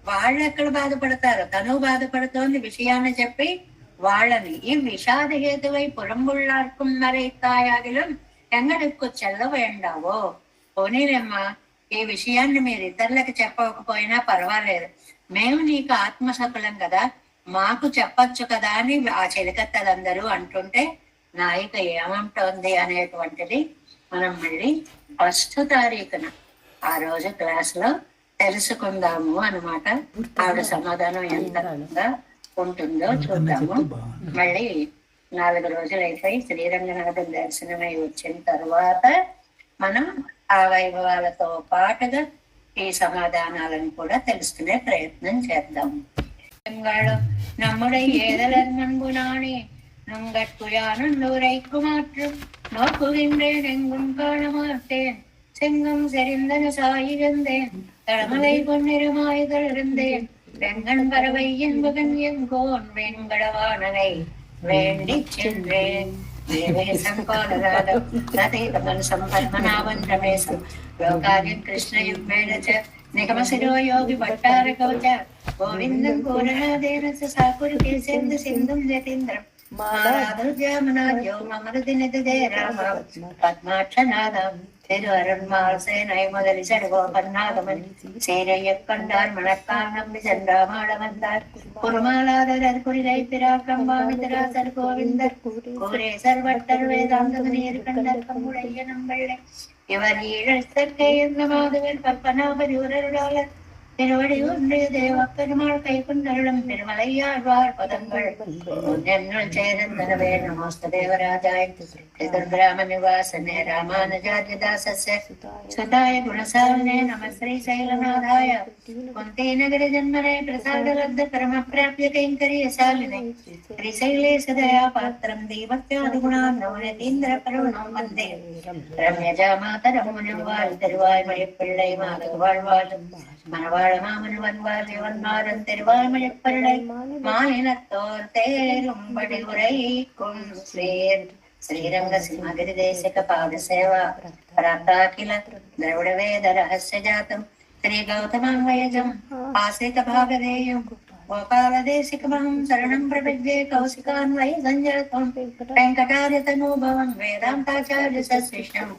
వాళ్ళు ఎక్కడ బాధపడతారు, తను బాధపడుతోంది విషయాన్ని చెప్పి వాళ్ళని. ఈ విషాద హేతువై పురంబుళ్ళార్ക്കും మరైతాయాగిలం ఎంగడుక్కు చెల్ల వేండావో. పోనీలేమ్మా, ఈ విషయాన్ని మీరు ఇతరులకు చెప్పకపోయినా పర్వాలేదు, మేము నీకు ఆత్మసకులం కదా, మాకు చెప్పచ్చు కదా అని ఆ చెలికత్తలందరూ అంటుంటే నాయిక ఏమంటోంది అనేటువంటిది మనం మళ్ళీ 1వ తారీఖున ఆ రోజు క్లాస్ లో తెలుసుకుందాము అన్నమాట. ఆవిడ సమాధానం ఎంత ఉంటుందో చూద్దాము. మళ్ళీ 4 రోజులు అయిపోయి శ్రీరంగనాథం దర్శనమై వచ్చిన తర్వాత మనం ఆ వైభవాలతో పాటుగా ఈ సమాధానాలను కూడా తెలుసుకునే ప్రయత్నం చేద్దాము. நம்முடைய ஏதலர் நண்பு நானே நுங்கட்குயானுரைக்கு மாற்றும் நோக்குகின்றேன் எங்கும் காண மாட்டேன் செங்கும் செறிந்தன சாயிருந்தேன் தடமலை பொன்னிறமாய்கள் இருந்தேன் வெங்கண் பறவை என்பவன் எங்கோன் வெங்கடவானனை வேண்டி சென்றேன். నిగమశిరో యోగి భట్టార కవచ గోవిందం పూర్ణాదేన సాకురి సింధు సింధుం జతీంద్రం பத்மாட்சநாதம் திரு அருண்மால் சேனை முதலி சடுகோ பன்னாகமன் சேரைய கண்டார் மணக்கால் நம்பி சென்றாமாட வந்தார் குருமாலாதர் குடிலை பிராக்கம் பாமிதராசர் கோவிந்தர் கூரேசர் வட்டர் வேதாந்த நீர் கண்டர் கம்முடைய நம்பள்ளை இவர் ஈழத்தற்கை என்ற மாதவர் பற்பனாபரிவரருடாளர் திருவடி ஒன்று தேவப்பெருமாள் கை கொண்டருளும் திருமலையாழ்வார் பதங்கள் என்னுள் சேரந்தனவே. நமஸ்த தேவராஜாய பிராம நிவாசனே ராமானுஜாதிதாசஸ்ய சுதாய குணசாலினே நம ஸ்ரீ சைலநாதாய குந்தி நகர ஜன்மனே பிரசாதலப்த பரம பிராப்ய கைங்கரியசாலினே ஸ்ரீசைலே சதயா பாத்திரம் தீபத்யாதிகுணாந்தீந்திர பருவணம் வந்தே ரம்யஜா மாதரம் முனிவாழ் திருவாய்மொழி பிள்ளை மாதகு வாழ்வாழ் மணவாழ மாமன் வன்வாழி வன்மாறன் திருவாய்மொழிப்பருளை மாநிலத்தோர் தேரும்படி உரைக்கும் శ్రీరంగ సింహగిరి దేశిక పాద సేవ ప్రాప్తాఖిల ద్రవిడ వేద రహస్య జాతం శ్రీ గౌతమాంగయజం ఆశ్రిత భాగదేయం గోపాలదేశికమహం శరణం ప్రపద్యే కౌశికాన్వై సంజాతం వెంకటార్యతనూభవం వేదాంతాచార్య సశిష్యం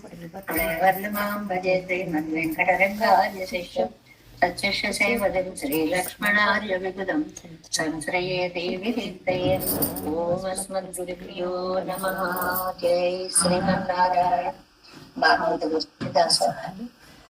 వర్ణమాం భజే శ్రీమద్ వెంకటరంగార్య శిష్యం సత్యస్య సేవదం శ్రీలక్ష్మణార్య విగుదం సంశ్రయే దేవి దీప్తయే. ఓం అస్మద్గురుభ్యో నమః. జై శ్రీమన్నారాయణ. భాగవత గురుదాస.